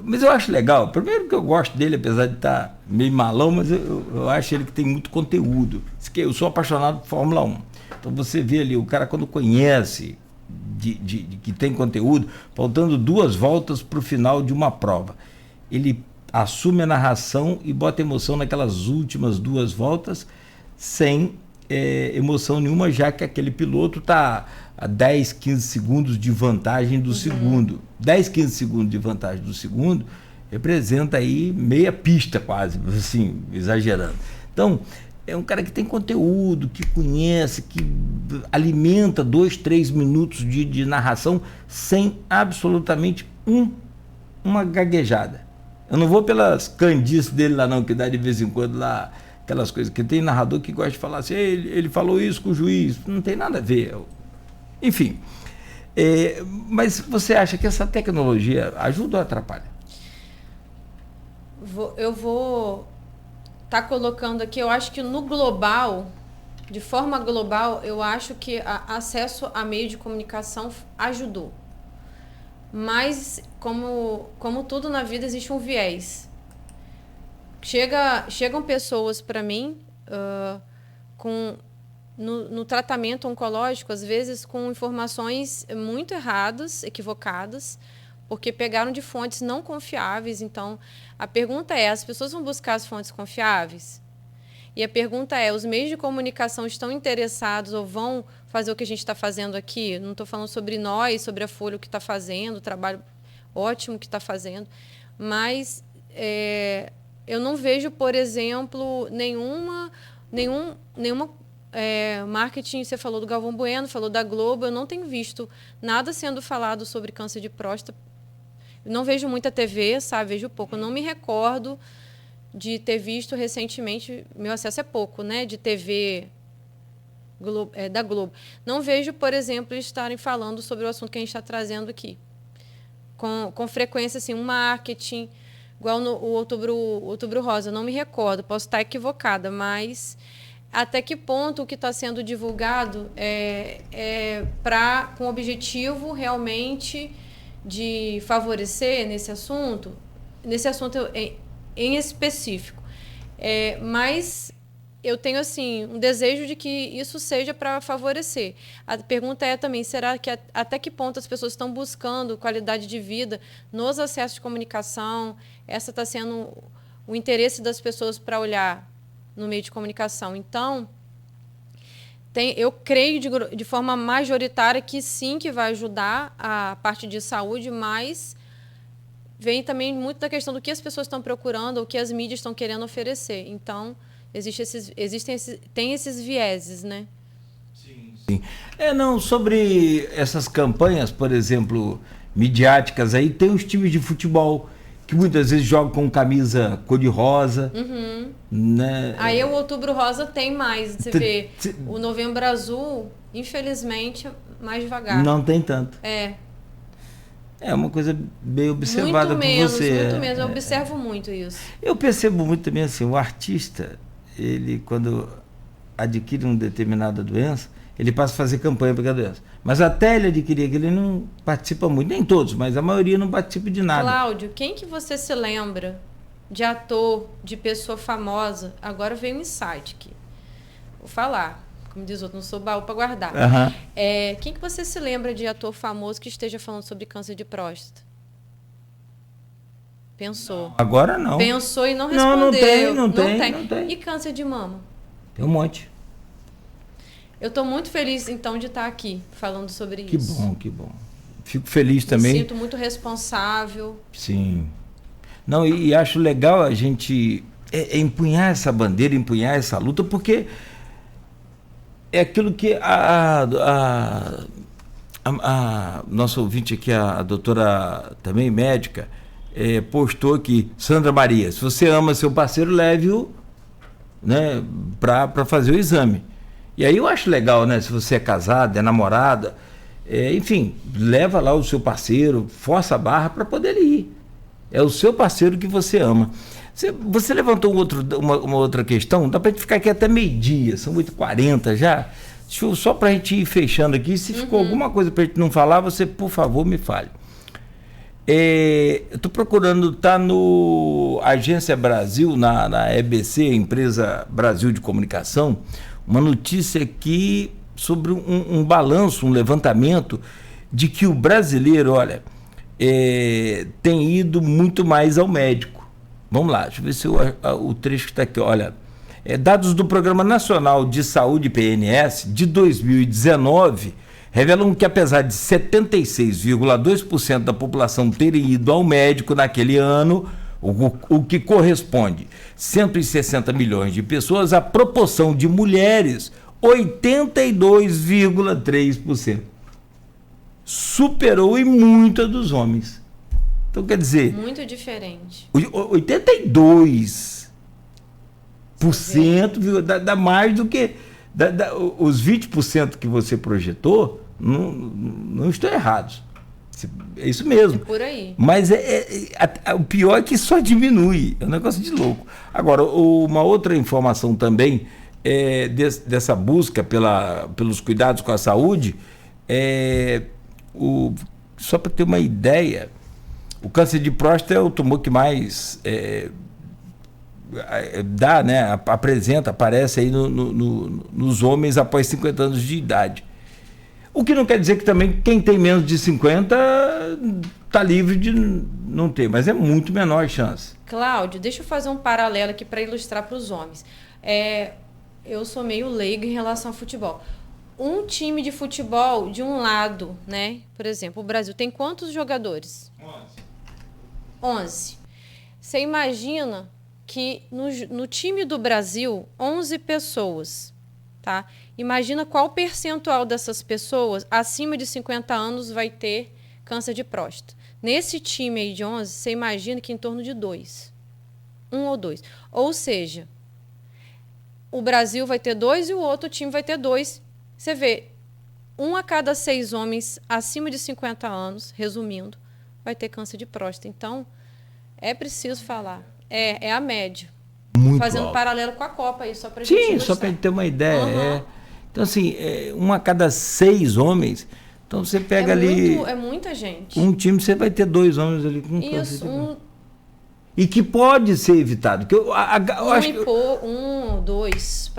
Mas eu acho legal. Primeiro que eu gosto dele, apesar de estar meio malão, mas eu acho ele que tem muito conteúdo. Eu sou apaixonado por Fórmula 1. Então você vê ali, o cara quando conhece que tem conteúdo, faltando 2 voltas para o final de uma prova, ele assume a narração e bota emoção naquelas últimas 2 voltas sem emoção nenhuma, já que aquele piloto está a 10, 15 segundos de vantagem do segundo. 10, 15 segundos de vantagem do segundo representa aí meia pista quase, assim, exagerando. Então, é um cara que tem conteúdo, que conhece, que alimenta 2, 3 minutos de narração sem absolutamente uma gaguejada. Eu não vou pelas candices dele lá não, que dá de vez em quando lá, aquelas coisas, que tem narrador que gosta de falar assim, ele falou isso com o juiz, não tem nada a ver. Enfim, mas você acha que essa tecnologia ajuda ou atrapalha? Eu vou estar colocando aqui, eu acho que no global, de forma global, eu acho que acesso a meio de comunicação ajudou. Mas, como tudo na vida, existe um viés. Chegam pessoas para mim no tratamento oncológico, às vezes com informações muito erradas, equivocadas, porque pegaram de fontes não confiáveis. Então, a pergunta é, as pessoas vão buscar as fontes confiáveis? E a pergunta é, os meios de comunicação estão interessados ou vão fazer o que a gente está fazendo aqui? Não estou falando sobre nós, sobre a Folha, o que está fazendo, o trabalho ótimo que está fazendo, mas eu não vejo, por exemplo, nenhuma marketing. Você falou do Galvão Bueno, falou da Globo, eu não tenho visto nada sendo falado sobre câncer de próstata. Eu não vejo muita TV, sabe? Vejo pouco. Eu não me recordo de ter visto recentemente, meu acesso é pouco, né? De TV da Globo. Não vejo, por exemplo, estarem falando sobre o assunto que a gente está trazendo aqui. Com frequência, assim, um marketing, igual no Outubro Rosa. Eu não me recordo, posso estar equivocada, mas até que ponto o que está sendo divulgado com o objetivo realmente de favorecer nesse assunto em específico. Mas eu tenho assim um desejo de que isso seja para favorecer. A pergunta é também, será que até que ponto as pessoas estão buscando qualidade de vida nos acessos de comunicação? Essa está sendo o interesse das pessoas para olhar no meio de comunicação. Então, eu creio de forma majoritária que sim, que vai ajudar a parte de saúde, mas vem também muito da questão do que as pessoas estão procurando, ou que as mídias estão querendo oferecer. Então, tem esses vieses, né? Sim. Sobre essas campanhas, por exemplo, midiáticas, aí tem os times de futebol que muitas vezes jogam com camisa cor-de-rosa. Uhum. Né? Aí o Outubro Rosa tem mais, você vê. O Novembro Azul, infelizmente, mais devagar. Não tem tanto. É uma coisa bem observada por você. Muito menos, eu observo muito isso. Eu percebo muito também assim, o artista, ele quando adquire uma determinada doença, ele passa a fazer campanha para a doença. Mas até ele adquirir, ele não participa muito, nem todos, mas a maioria não participa de nada. Cláudio, quem que você se lembra de ator, de pessoa famosa? Agora veio um insight aqui. Vou falar. Como diz outro, não sou baú para guardar. Uhum. Quem que você se lembra de ator famoso que esteja falando sobre câncer de próstata? Pensou. Agora não. Pensou e não respondeu. Não tem. E câncer de mama? Tem um monte. Eu estou muito feliz, então, de estar aqui falando sobre isso. Que bom. Fico feliz também. Me sinto muito responsável. Sim. Não, e acho legal a gente empunhar essa bandeira, empunhar essa luta, porque é aquilo que a nossa ouvinte aqui, a doutora também médica, postou aqui, Sandra Maria, se você ama seu parceiro, leve-o, né, para fazer o exame. E aí eu acho legal, né, se você é casada, é namorada, enfim, leva lá o seu parceiro, força a barra para poder ir. É o seu parceiro que você ama. Você levantou uma outra questão, dá para a gente ficar aqui até meio-dia, são 8h40 já. Só para a gente ir fechando aqui, se ficou alguma coisa para a gente não falar, você, por favor, me fale. Eu estou procurando, tá no Agência Brasil, na EBC, Empresa Brasil de Comunicação, uma notícia aqui sobre um balanço, um levantamento de que o brasileiro, olha, tem ido muito mais ao médico. Vamos lá, deixa eu ver se o trecho que está aqui. Olha, Dados do Programa Nacional de Saúde, PNS, de 2019, revelam que apesar de 76,2% da população terem ido ao médico naquele ano, o que corresponde a 160 milhões de pessoas, a proporção de mulheres, 82,3%. Superou em muito a dos homens. Então, quer dizer... Muito diferente. 82%, dá mais do que... os 20% que você projetou, não estão errados. É isso mesmo. É por aí. Mas o pior é que só diminui. É um negócio de louco. Agora, uma outra informação também dessa busca pelos cuidados com a saúde, só para ter uma ideia, o câncer de próstata é o tumor que mais aparece aí nos homens após 50 anos de idade. O que não quer dizer que também quem tem menos de 50 está livre de não ter, mas é muito menor a chance. Cláudio, deixa eu fazer um paralelo aqui para ilustrar para os homens. Eu sou meio leigo em relação ao futebol. Um time de futebol, de um lado, né? Por exemplo, o Brasil tem quantos jogadores? 11. Você imagina que no time do Brasil, 11 pessoas, tá? Imagina qual percentual dessas pessoas acima de 50 anos vai ter câncer de próstata. Nesse time aí de 11, você imagina que em torno de 2. 1 ou 2. Ou seja, o Brasil vai ter 2 e o outro time vai ter 2. Você vê, 1 a cada 6 homens acima de 50 anos, resumindo, vai ter câncer de próstata. Então, é preciso falar. É a média. Muito fazendo alto. Paralelo com a Copa aí, só para gente Sim, ilustrar. só para gente ter uma ideia. Uhum. Então, assim, 1 a cada 6 homens. Então, você pega ali... É muita gente. Um time, você vai ter 2 homens ali com câncer Isso, de próstata. E que pode ser evitado. Que eu acho que... 1, 2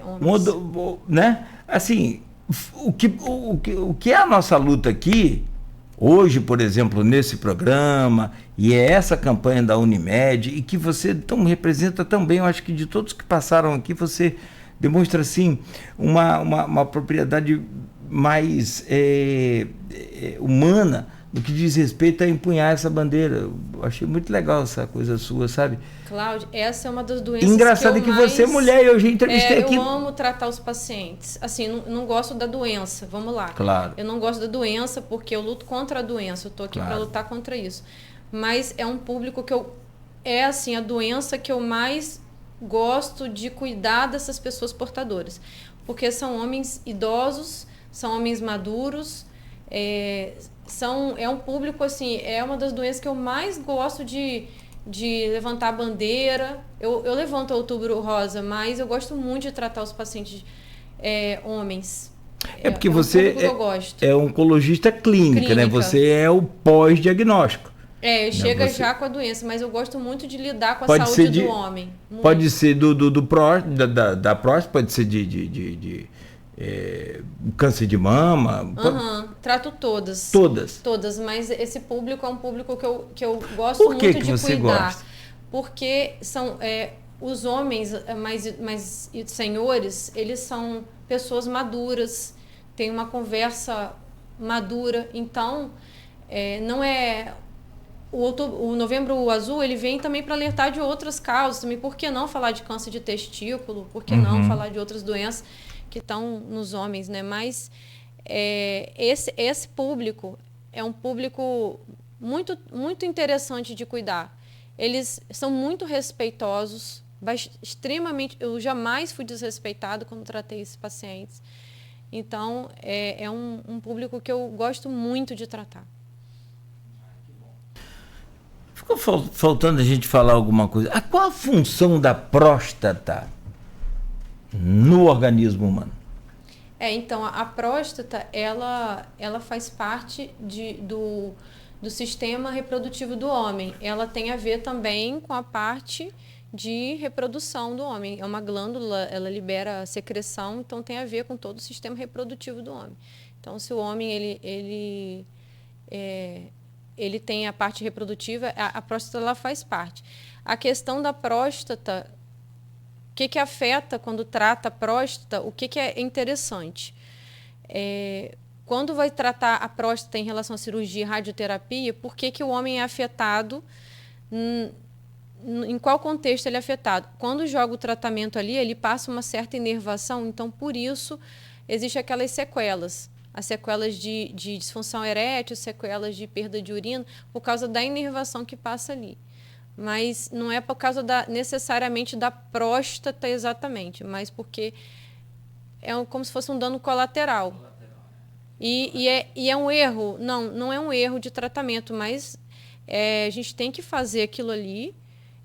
homens. Né? Assim, o que é a nossa luta aqui, hoje, por exemplo, nesse programa, e é essa campanha da Unimed, e que você então representa também, eu acho que de todos que passaram aqui, você demonstra, assim, uma propriedade mais humana no que diz respeito a empunhar essa bandeira. Eu achei muito legal essa coisa sua, sabe? Cláudia, essa é uma das doenças engraçado que eu você é mulher, eu já entrevistei aqui. Eu amo tratar os pacientes. Assim, não gosto da doença, vamos lá. Claro. Eu não gosto da doença porque eu luto contra a doença, eu tô aqui para lutar contra isso. Mas é um público que assim, a doença que eu mais gosto de cuidar dessas pessoas portadoras. Porque são homens idosos, são homens maduros, é um público, assim, é uma das doenças que eu mais gosto de levantar a bandeira. Eu levanto o Outubro Rosa, mas eu gosto muito de tratar os pacientes homens. Porque você que eu gosto. é oncologista clínica, né? Você é o pós-diagnóstico. Chega já com a doença, mas eu gosto muito de lidar com a saúde do homem. Muito. Pode ser da próstata, pode ser de câncer de mama. Trato todas. Todas, mas esse público é um público que eu gosto muito de cuidar. Por que você gosta? Porque são os homens, mais senhores, eles são pessoas maduras, têm uma conversa madura, então não é... O Novembro Azul, ele vem também para alertar de outras causas também. Por que não falar de câncer de testículo? Por que não falar de outras doenças que estão nos homens, né? Mas esse público é um público muito, muito interessante de cuidar. Eles são muito respeitosos, extremamente... Eu jamais fui desrespeitada quando tratei esses pacientes. Então, é um público que eu gosto muito de tratar. Ficou faltando a gente falar alguma coisa. Qual a função da próstata no organismo humano? Então, a próstata, ela faz parte do sistema reprodutivo do homem. Ela tem a ver também com a parte de reprodução do homem. É uma glândula, ela libera a secreção, então tem a ver com todo o sistema reprodutivo do homem. Então, se o homem ele tem a parte reprodutiva, a próstata ela faz parte. A questão da próstata, que afeta quando trata a próstata, o que é interessante. Quando vai tratar a próstata em relação à cirurgia e radioterapia, por que o homem é afetado, em qual contexto ele é afetado? Quando joga o tratamento ali, ele passa uma certa inervação, então por isso existem aquelas sequelas. As sequelas de disfunção erétil, sequelas de perda de urina, por causa da inervação que passa ali. Mas não é por causa necessariamente da próstata exatamente, mas porque é como se fosse um dano colateral. E é um erro, não é um erro de tratamento, mas a gente tem que fazer aquilo ali,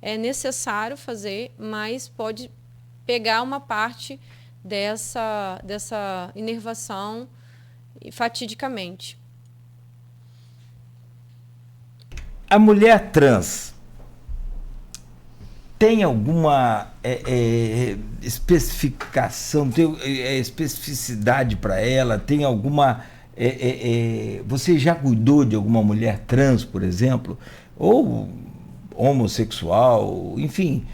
é necessário fazer, mas pode pegar uma parte dessa inervação fatidicamente. A mulher trans tem alguma especificação, tem especificidade para ela? Tem alguma... você já cuidou de alguma mulher trans, por exemplo? Ou homossexual, enfim...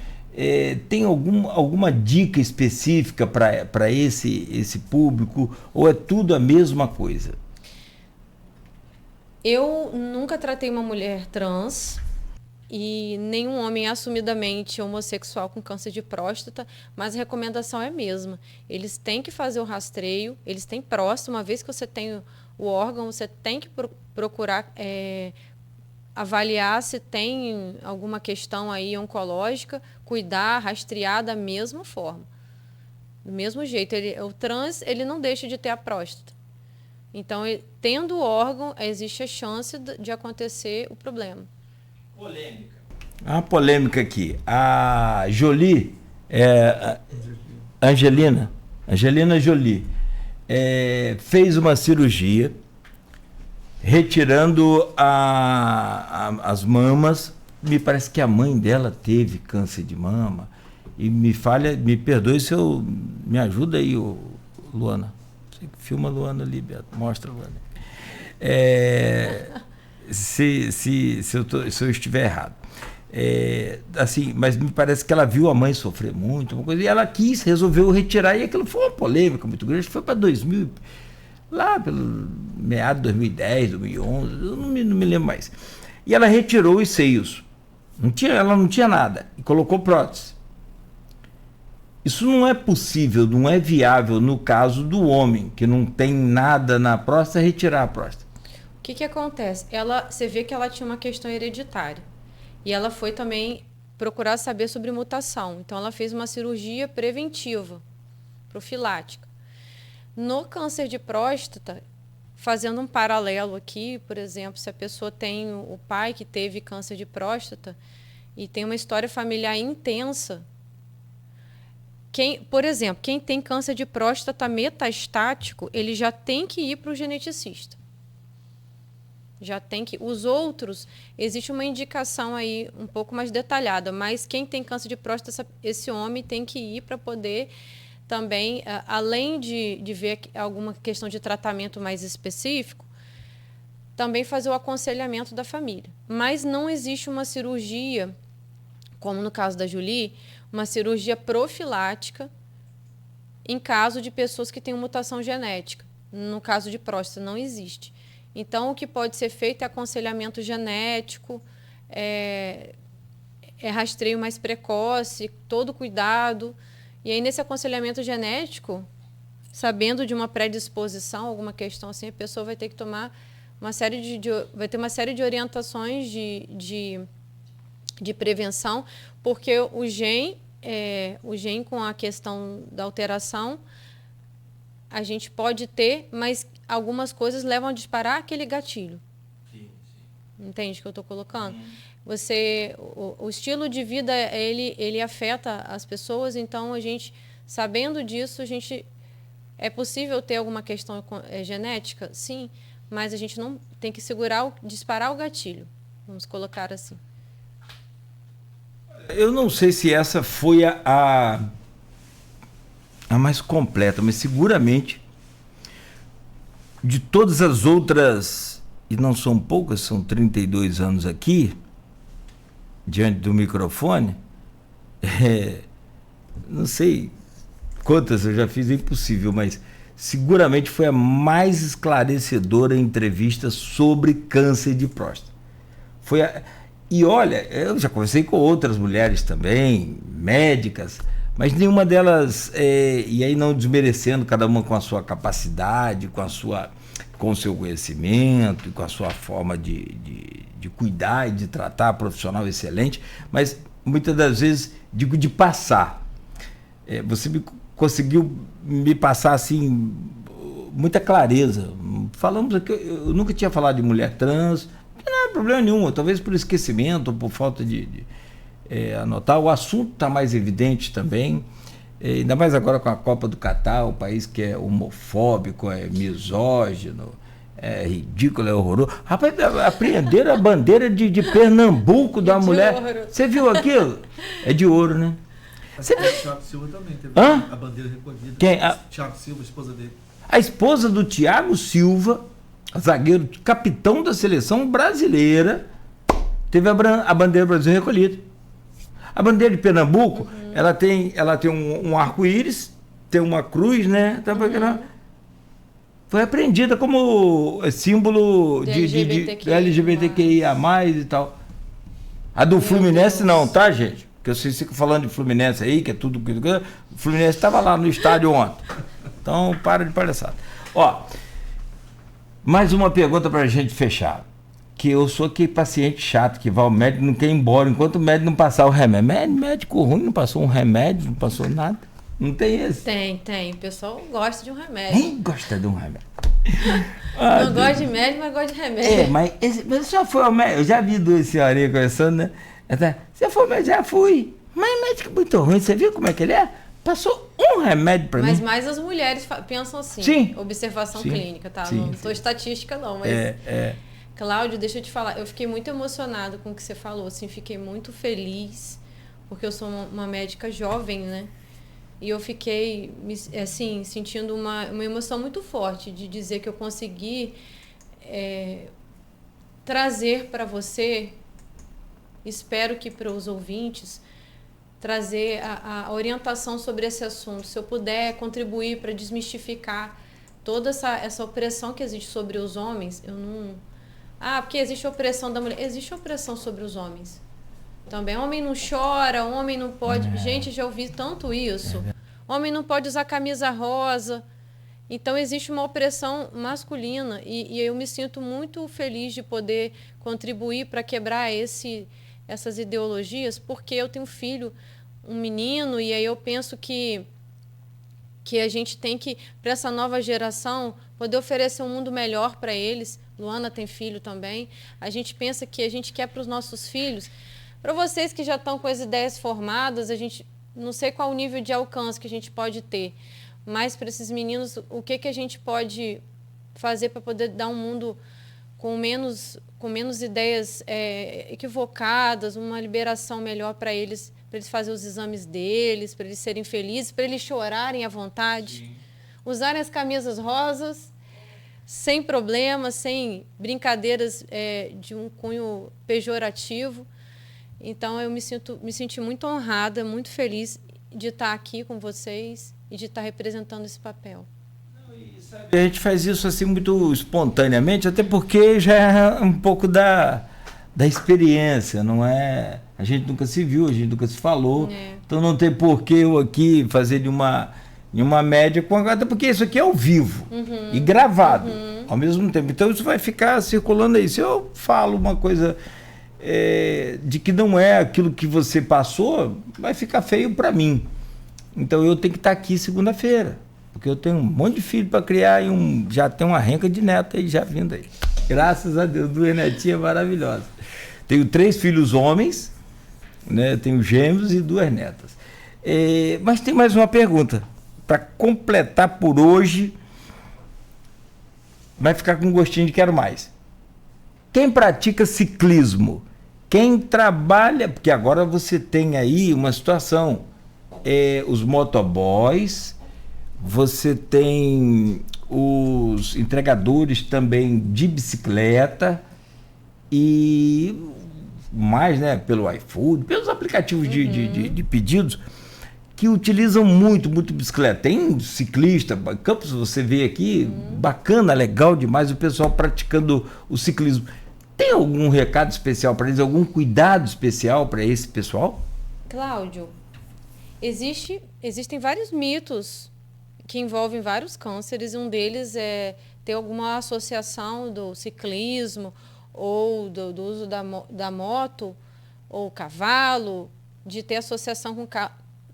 tem alguma dica específica para esse público? Ou é tudo a mesma coisa? Eu nunca tratei uma mulher trans e nenhum homem assumidamente homossexual com câncer de próstata, mas a recomendação é a mesma. Eles têm que fazer o rastreio, eles têm próstata. Uma vez que você tem o órgão, você tem que procurar avaliar se tem alguma questão aí oncológica, cuidar, rastrear da mesma forma. Do mesmo jeito, o trans ele não deixa de ter a próstata. Então, tendo o órgão, existe a chance de acontecer o problema. Polêmica. Uma polêmica aqui. A Jolie, Angelina Jolie, fez uma cirurgia retirando as mamas. Me parece que a mãe dela teve câncer de mama. E me perdoe se eu... Me ajuda aí, Luana. Filma a Luana ali, Beto. Mostra a Luana. Se eu estiver errado. Assim, mas me parece que ela viu a mãe sofrer muito, uma coisa, e ela resolveu retirar, e aquilo foi uma polêmica muito grande. Foi para 2000, lá pelo meado de 2010, 2011, eu não me lembro mais. E ela retirou os seios. Ela não tinha nada, e colocou prótese. Isso não é possível, não é viável no caso do homem, que não tem nada na próstata, retirar a próstata. O que acontece? Você vê que ela tinha uma questão hereditária. E ela foi também procurar saber sobre mutação. Então, ela fez uma cirurgia preventiva, profilática. No câncer de próstata, fazendo um paralelo aqui, por exemplo, se a pessoa tem o pai que teve câncer de próstata e tem uma história familiar intensa, por exemplo, quem tem câncer de próstata metastático, ele já tem que ir para o geneticista. Já tem que... Os outros, existe uma indicação aí um pouco mais detalhada, mas quem tem câncer de próstata, esse homem tem que ir para poder também, além de ver alguma questão de tratamento mais específico, também fazer o aconselhamento da família. Mas não existe uma cirurgia, como no caso da Jolie, uma cirurgia profilática em caso de pessoas que têm mutação genética. No caso de próstata, não existe. Então, o que pode ser feito é aconselhamento genético, rastreio mais precoce, todo cuidado. E aí, nesse aconselhamento genético, sabendo de uma predisposição, alguma questão assim, a pessoa vai ter que tomar vai ter uma série de orientações de prevenção, porque o gene com a questão da alteração, a gente pode ter, mas algumas coisas levam a disparar aquele gatilho. Sim. Entende o que eu estou colocando? O estilo de vida, ele afeta as pessoas, então sabendo disso, é possível ter alguma questão genética? Sim, mas a gente não tem que disparar o gatilho, vamos colocar assim. Eu não sei se essa foi a mais completa, mas seguramente de todas as outras, e não são poucas, são 32 anos aqui, diante do microfone, não sei quantas eu já fiz, é impossível, mas seguramente foi a mais esclarecedora entrevista sobre câncer de próstata. E olha, eu já conversei com outras mulheres também, médicas, mas nenhuma delas, e aí não desmerecendo, cada uma com a sua capacidade, com o seu conhecimento, com a sua forma de cuidar e de tratar, profissional excelente, mas muitas das vezes digo de passar. Você conseguiu me passar assim muita clareza. Falamos aqui, eu nunca tinha falado de mulher trans, não é problema nenhum, talvez por esquecimento ou por falta de anotar. O assunto está mais evidente também, ainda mais agora com a Copa do Catar, o país que é homofóbico, é misógino, é ridículo, é horroroso. Rapaz, apreenderam a bandeira de Pernambuco da mulher. Ouro. Você viu aquilo? É de ouro, né? Você viu? Thiago Silva também teve a bandeira recolhida. Quem? Thiago Silva, a esposa dele. A esposa do Thiago Silva, zagueiro, capitão da seleção brasileira, teve a bandeira do Brasil recolhida. A bandeira de Pernambuco, ela tem um arco-íris, tem uma cruz, né? Foi apreendida como símbolo de LGBTQIA+, e tal. A do Fluminense não, tá, gente? Porque vocês ficam falando de Fluminense aí, que é tudo... O Fluminense estava lá no estádio ontem. Então, para de palhaçada. Ó, mais uma pergunta para a gente fechar. Que eu sou aquele paciente chato que vai ao médico e não quer ir embora enquanto o médico não passar o remédio. Médico ruim, não passou um remédio, não passou nada. Não tem esse? Tem. O pessoal gosta de um remédio. Quem gosta de um remédio? Não gosta de médico, mas gosta de remédio. Mas você já foi ao médico? Eu já vi duas senhorinhas conversando, né? Você foi ao médico? Já fui. Mas médico é muito ruim, você viu como é que ele é? Passou um remédio para mim. Mas mais as mulheres pensam assim. Sim. Observação clínica, tá? Sim, não estou estatística não, mas... Cláudio, deixa eu te falar, eu fiquei muito emocionada com o que você falou, assim, fiquei muito feliz, porque eu sou uma médica jovem, né? E eu fiquei, assim, sentindo uma emoção muito forte de dizer que eu consegui trazer para você, espero que para os ouvintes, trazer a orientação sobre esse assunto. Se eu puder contribuir para desmistificar toda essa opressão que existe sobre os homens, eu não... porque existe opressão da mulher. Existe opressão sobre os homens. Também, homem não chora, homem não pode... Gente, já ouvi tanto isso. Homem não pode usar camisa rosa. Então, existe uma opressão masculina. E eu me sinto muito feliz de poder contribuir para quebrar essas ideologias, porque eu tenho um menino, e aí eu penso que a gente tem que, para essa nova geração, poder oferecer um mundo melhor para eles. Luana tem filho também. A gente pensa que a gente quer para os nossos filhos. Para vocês que já estão com as ideias formadas, a gente não sei qual o nível de alcance que a gente pode ter, mas para esses meninos, o que a gente pode fazer para poder dar um mundo com menos ideias equivocadas, uma liberação melhor para eles fazerem os exames deles, para eles serem felizes, para eles chorarem à vontade, Sim. usarem as camisas rosas, sem problemas, sem brincadeiras de um cunho pejorativo. Então, eu me senti muito honrada, muito feliz de estar aqui com vocês e de estar representando esse papel. A gente faz isso assim muito espontaneamente, até porque já é um pouco da experiência, não é? A gente nunca se viu, a gente nunca se falou, então não tem por que eu aqui fazer de uma média com até porque isso aqui é ao vivo e gravado ao mesmo tempo. Então isso vai ficar circulando aí. Se eu falo uma coisa de que não é aquilo que você passou, vai ficar feio para mim. Então eu tenho que estar aqui segunda-feira, porque eu tenho um monte de filho para criar e já tem uma renca de neto aí já vindo aí. Graças a Deus, 2 netinhas maravilhosas. Tenho 3 filhos homens, né? Tenho gêmeos e 2 netas. Mas tem mais uma pergunta. Para completar por hoje, vai ficar com gostinho de quero mais. Quem pratica ciclismo, quem trabalha, porque agora você tem aí uma situação, os motoboys, você tem os entregadores também de bicicleta e mais, né, pelo iFood, pelos aplicativos de pedidos. que utilizam muito bicicleta. Tem ciclista, Campos, você vê aqui, bacana, legal demais o pessoal praticando o ciclismo. Tem algum recado especial para eles, algum cuidado especial para esse pessoal? Cláudio, existem vários mitos que envolvem vários cânceres, e um deles é ter alguma associação do ciclismo ou do uso da moto ou cavalo, de ter associação com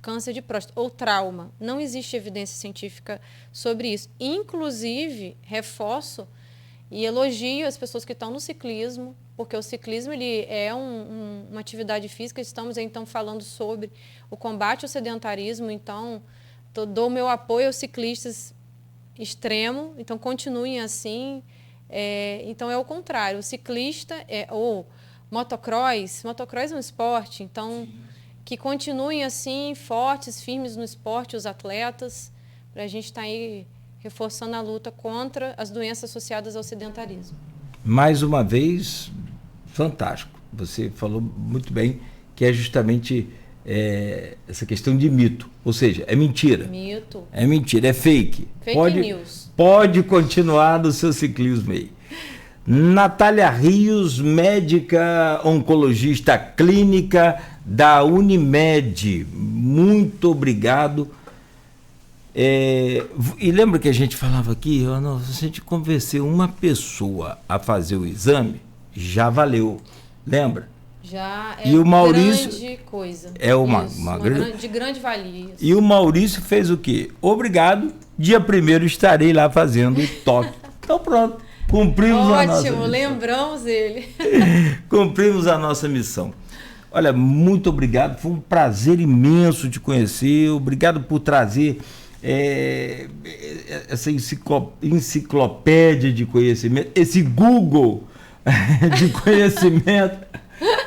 câncer de próstata ou trauma. Não existe evidência científica sobre isso. Inclusive, reforço e elogio as pessoas que estão no ciclismo, porque o ciclismo ele é uma atividade física. Estamos então falando sobre o combate ao sedentarismo, então dou meu apoio aos ciclistas extremo, então continuem assim. Então é o contrário, o ciclista ou motocross é um esporte, então que continuem assim, fortes, firmes no esporte, os atletas, para a gente estar aí reforçando a luta contra as doenças associadas ao sedentarismo. Mais uma vez, fantástico. Você falou muito bem que é justamente essa questão de mito. Ou seja, é mentira. Mito. É mentira, é fake. Fake news. Pode continuar no seu ciclismo aí. Natália Rios, médica oncologista clínica da Unimed. Muito obrigado. E lembra que a gente falava aqui, se a gente convencer uma pessoa a fazer o exame, já valeu. Lembra? Já e o Maurício, grande coisa. É de grande valia. Isso. E o Maurício fez o quê? Obrigado, dia 1º estarei lá fazendo o toque. Então pronto, cumprimos a nossa missão. Ótimo, lembramos ele. Cumprimos a nossa missão. Olha, muito obrigado, foi um prazer imenso te conhecer, obrigado por trazer essa enciclopédia de conhecimento, esse Google de conhecimento,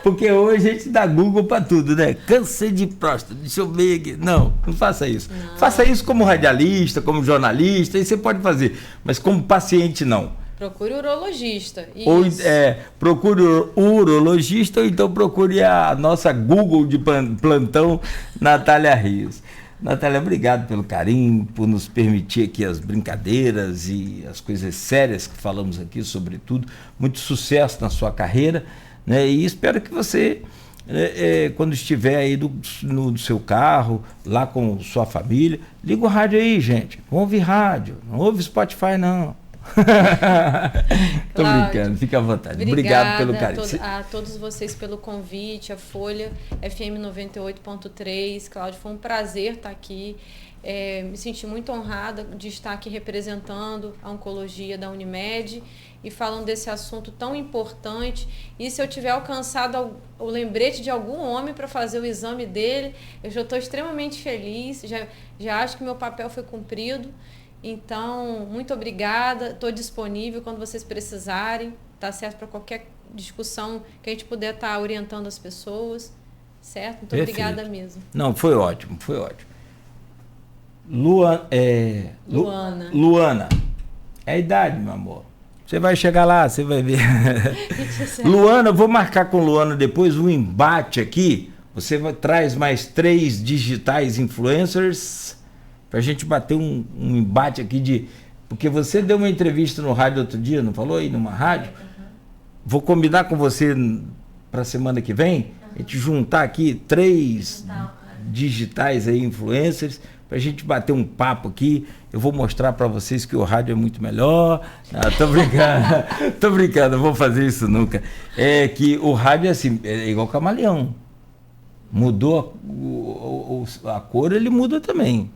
porque hoje a gente dá Google para tudo, né? Câncer de próstata, deixa eu ver aqui. Não faça isso. Não. Faça isso como radialista, como jornalista, aí você pode fazer, mas como paciente não. Procure o urologista. Ou procure o urologista, ou então procure a nossa Google de plantão, Natália Rios. Natália, obrigado pelo carinho, por nos permitir aqui as brincadeiras e as coisas sérias que falamos aqui sobre tudo. Muito sucesso na sua carreira, né? E espero que você, quando estiver aí no seu carro, lá com sua família, liga o rádio aí, gente. Vamos ouvir rádio, não ouve Spotify, não. Tô brincando, fica à vontade. Obrigado pelo carinho. A todos vocês pelo convite, a Folha FM 98.3. Cláudio, foi um prazer estar aqui. Me senti muito honrada de estar aqui representando a oncologia da Unimed e falando desse assunto tão importante. E se eu tiver alcançado o lembrete de algum homem para fazer o exame dele, eu já estou extremamente feliz, já acho que meu papel foi cumprido. Então, muito obrigada, estou disponível quando vocês precisarem, tá certo? Para qualquer discussão que a gente puder estar orientando as pessoas, certo? Muito obrigada mesmo. Não, foi ótimo, foi ótimo. Luana, é a idade, meu amor. Você vai chegar lá, você vai ver. Luana, vou marcar com Luana depois um embate aqui. Você traz mais 3 digitais influencers para a gente bater um embate aqui porque você deu uma entrevista no rádio outro dia, não falou aí numa rádio? Vou combinar com você para a semana que vem, a gente juntar aqui 3 digitais aí, influencers, para a gente bater um papo aqui. Eu vou mostrar para vocês que o rádio é muito melhor. Tô brincando, não vou fazer isso nunca. É que o rádio é assim, é igual camaleão. Mudou a cor, ele muda também.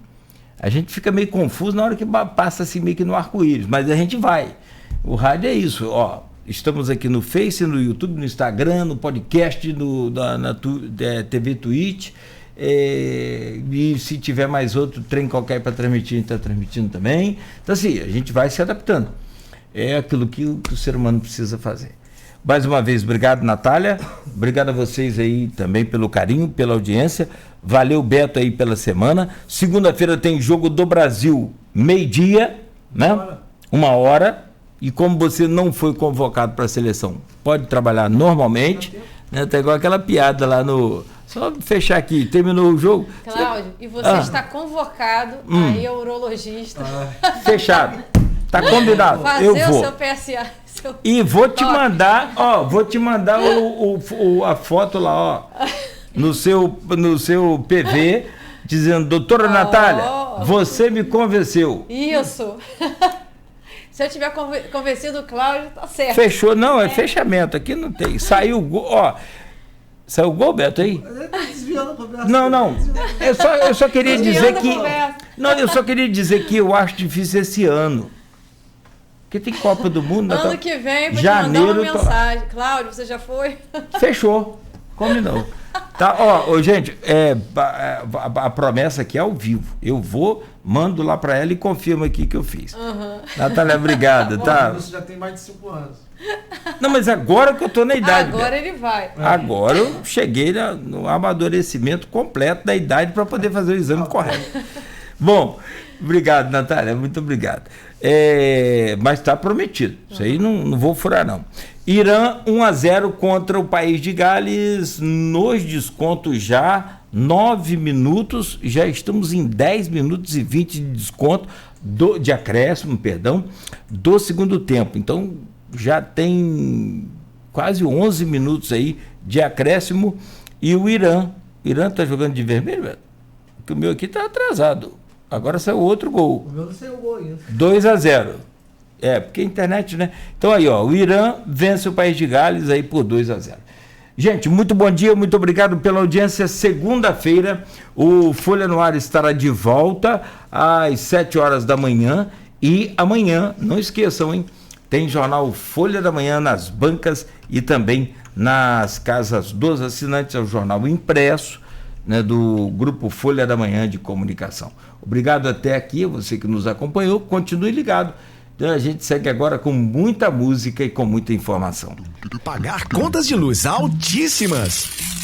A gente fica meio confuso na hora que passa assim meio que no arco-íris, mas a gente vai. O rádio é isso, ó. Estamos aqui no Face, no YouTube, no Instagram, no podcast, na TV Twitch. E se tiver mais outro trem qualquer para transmitir, a gente está transmitindo também. Então assim, a gente vai se adaptando. É aquilo que o ser humano precisa fazer. Mais uma vez, obrigado, Natália. Obrigado a vocês aí também pelo carinho, pela audiência. Valeu, Beto, aí pela semana. Segunda-feira tem Jogo do Brasil, meio-dia, né? 1h. E como você não foi convocado para a seleção, pode trabalhar normalmente, né? Tá igual aquela piada lá no Só fechar aqui, terminou o jogo. Cláudio, e você está convocado aí ao urologista. Fechado. Tá combinado. Fazer eu o vou. seu PSA. E vou te mandar, a foto lá, ó, no seu PV, dizendo, doutora Natália, você me convenceu. Isso. Se eu tiver convencido o Cláudio, tá certo. Fechou, não, é fechamento, aqui não tem. Saiu o gol, ó. Saiu o gol, Beto, aí? Ele tá desviando a conversa. Não. Eu só queria dizer que. Conversa. Não, eu só queria dizer que eu acho difícil esse ano. Porque tem Copa do Mundo. Ano que vem, vou janeiro, te mandar uma mensagem. Cláudio, você já foi? Fechou. Combinou. Tá, ó, gente, a promessa aqui é ao vivo. Eu vou, mando lá pra ela e confirmo aqui que eu fiz. Natália, obrigado, tá? Você já tem mais de 5 anos. Não, mas agora que eu tô na idade. Agora ele vai. Agora eu cheguei no amadurecimento completo da idade para poder fazer o exame correto. Bom, obrigado, Natália, muito obrigado. Mas está prometido, isso aí não vou furar não. Irã 1-0 contra o País de Gales, nos descontos já 9 minutos, já estamos em 10 minutos e 20 de desconto, de acréscimo, do segundo tempo. Então já tem quase 11 minutos aí de acréscimo e o Irã está jogando de vermelho, velho? Porque o meu aqui está atrasado. Agora saiu outro gol. O meu não saiu gol ainda. 2-0. Porque a internet, né? Então aí, ó, o Irã vence o País de Gales aí por 2-0. Gente, muito bom dia, muito obrigado pela audiência. Segunda-feira, o Folha no Ar estará de volta às 7 horas da manhã. E amanhã, não esqueçam, hein? Tem jornal Folha da Manhã nas bancas e também nas casas dos assinantes, é o jornal impresso, né, do Grupo Folha da Manhã de Comunicação. Obrigado até aqui, você que nos acompanhou, continue ligado. Então a gente segue agora com muita música e com muita informação. Pagar contas de luz altíssimas.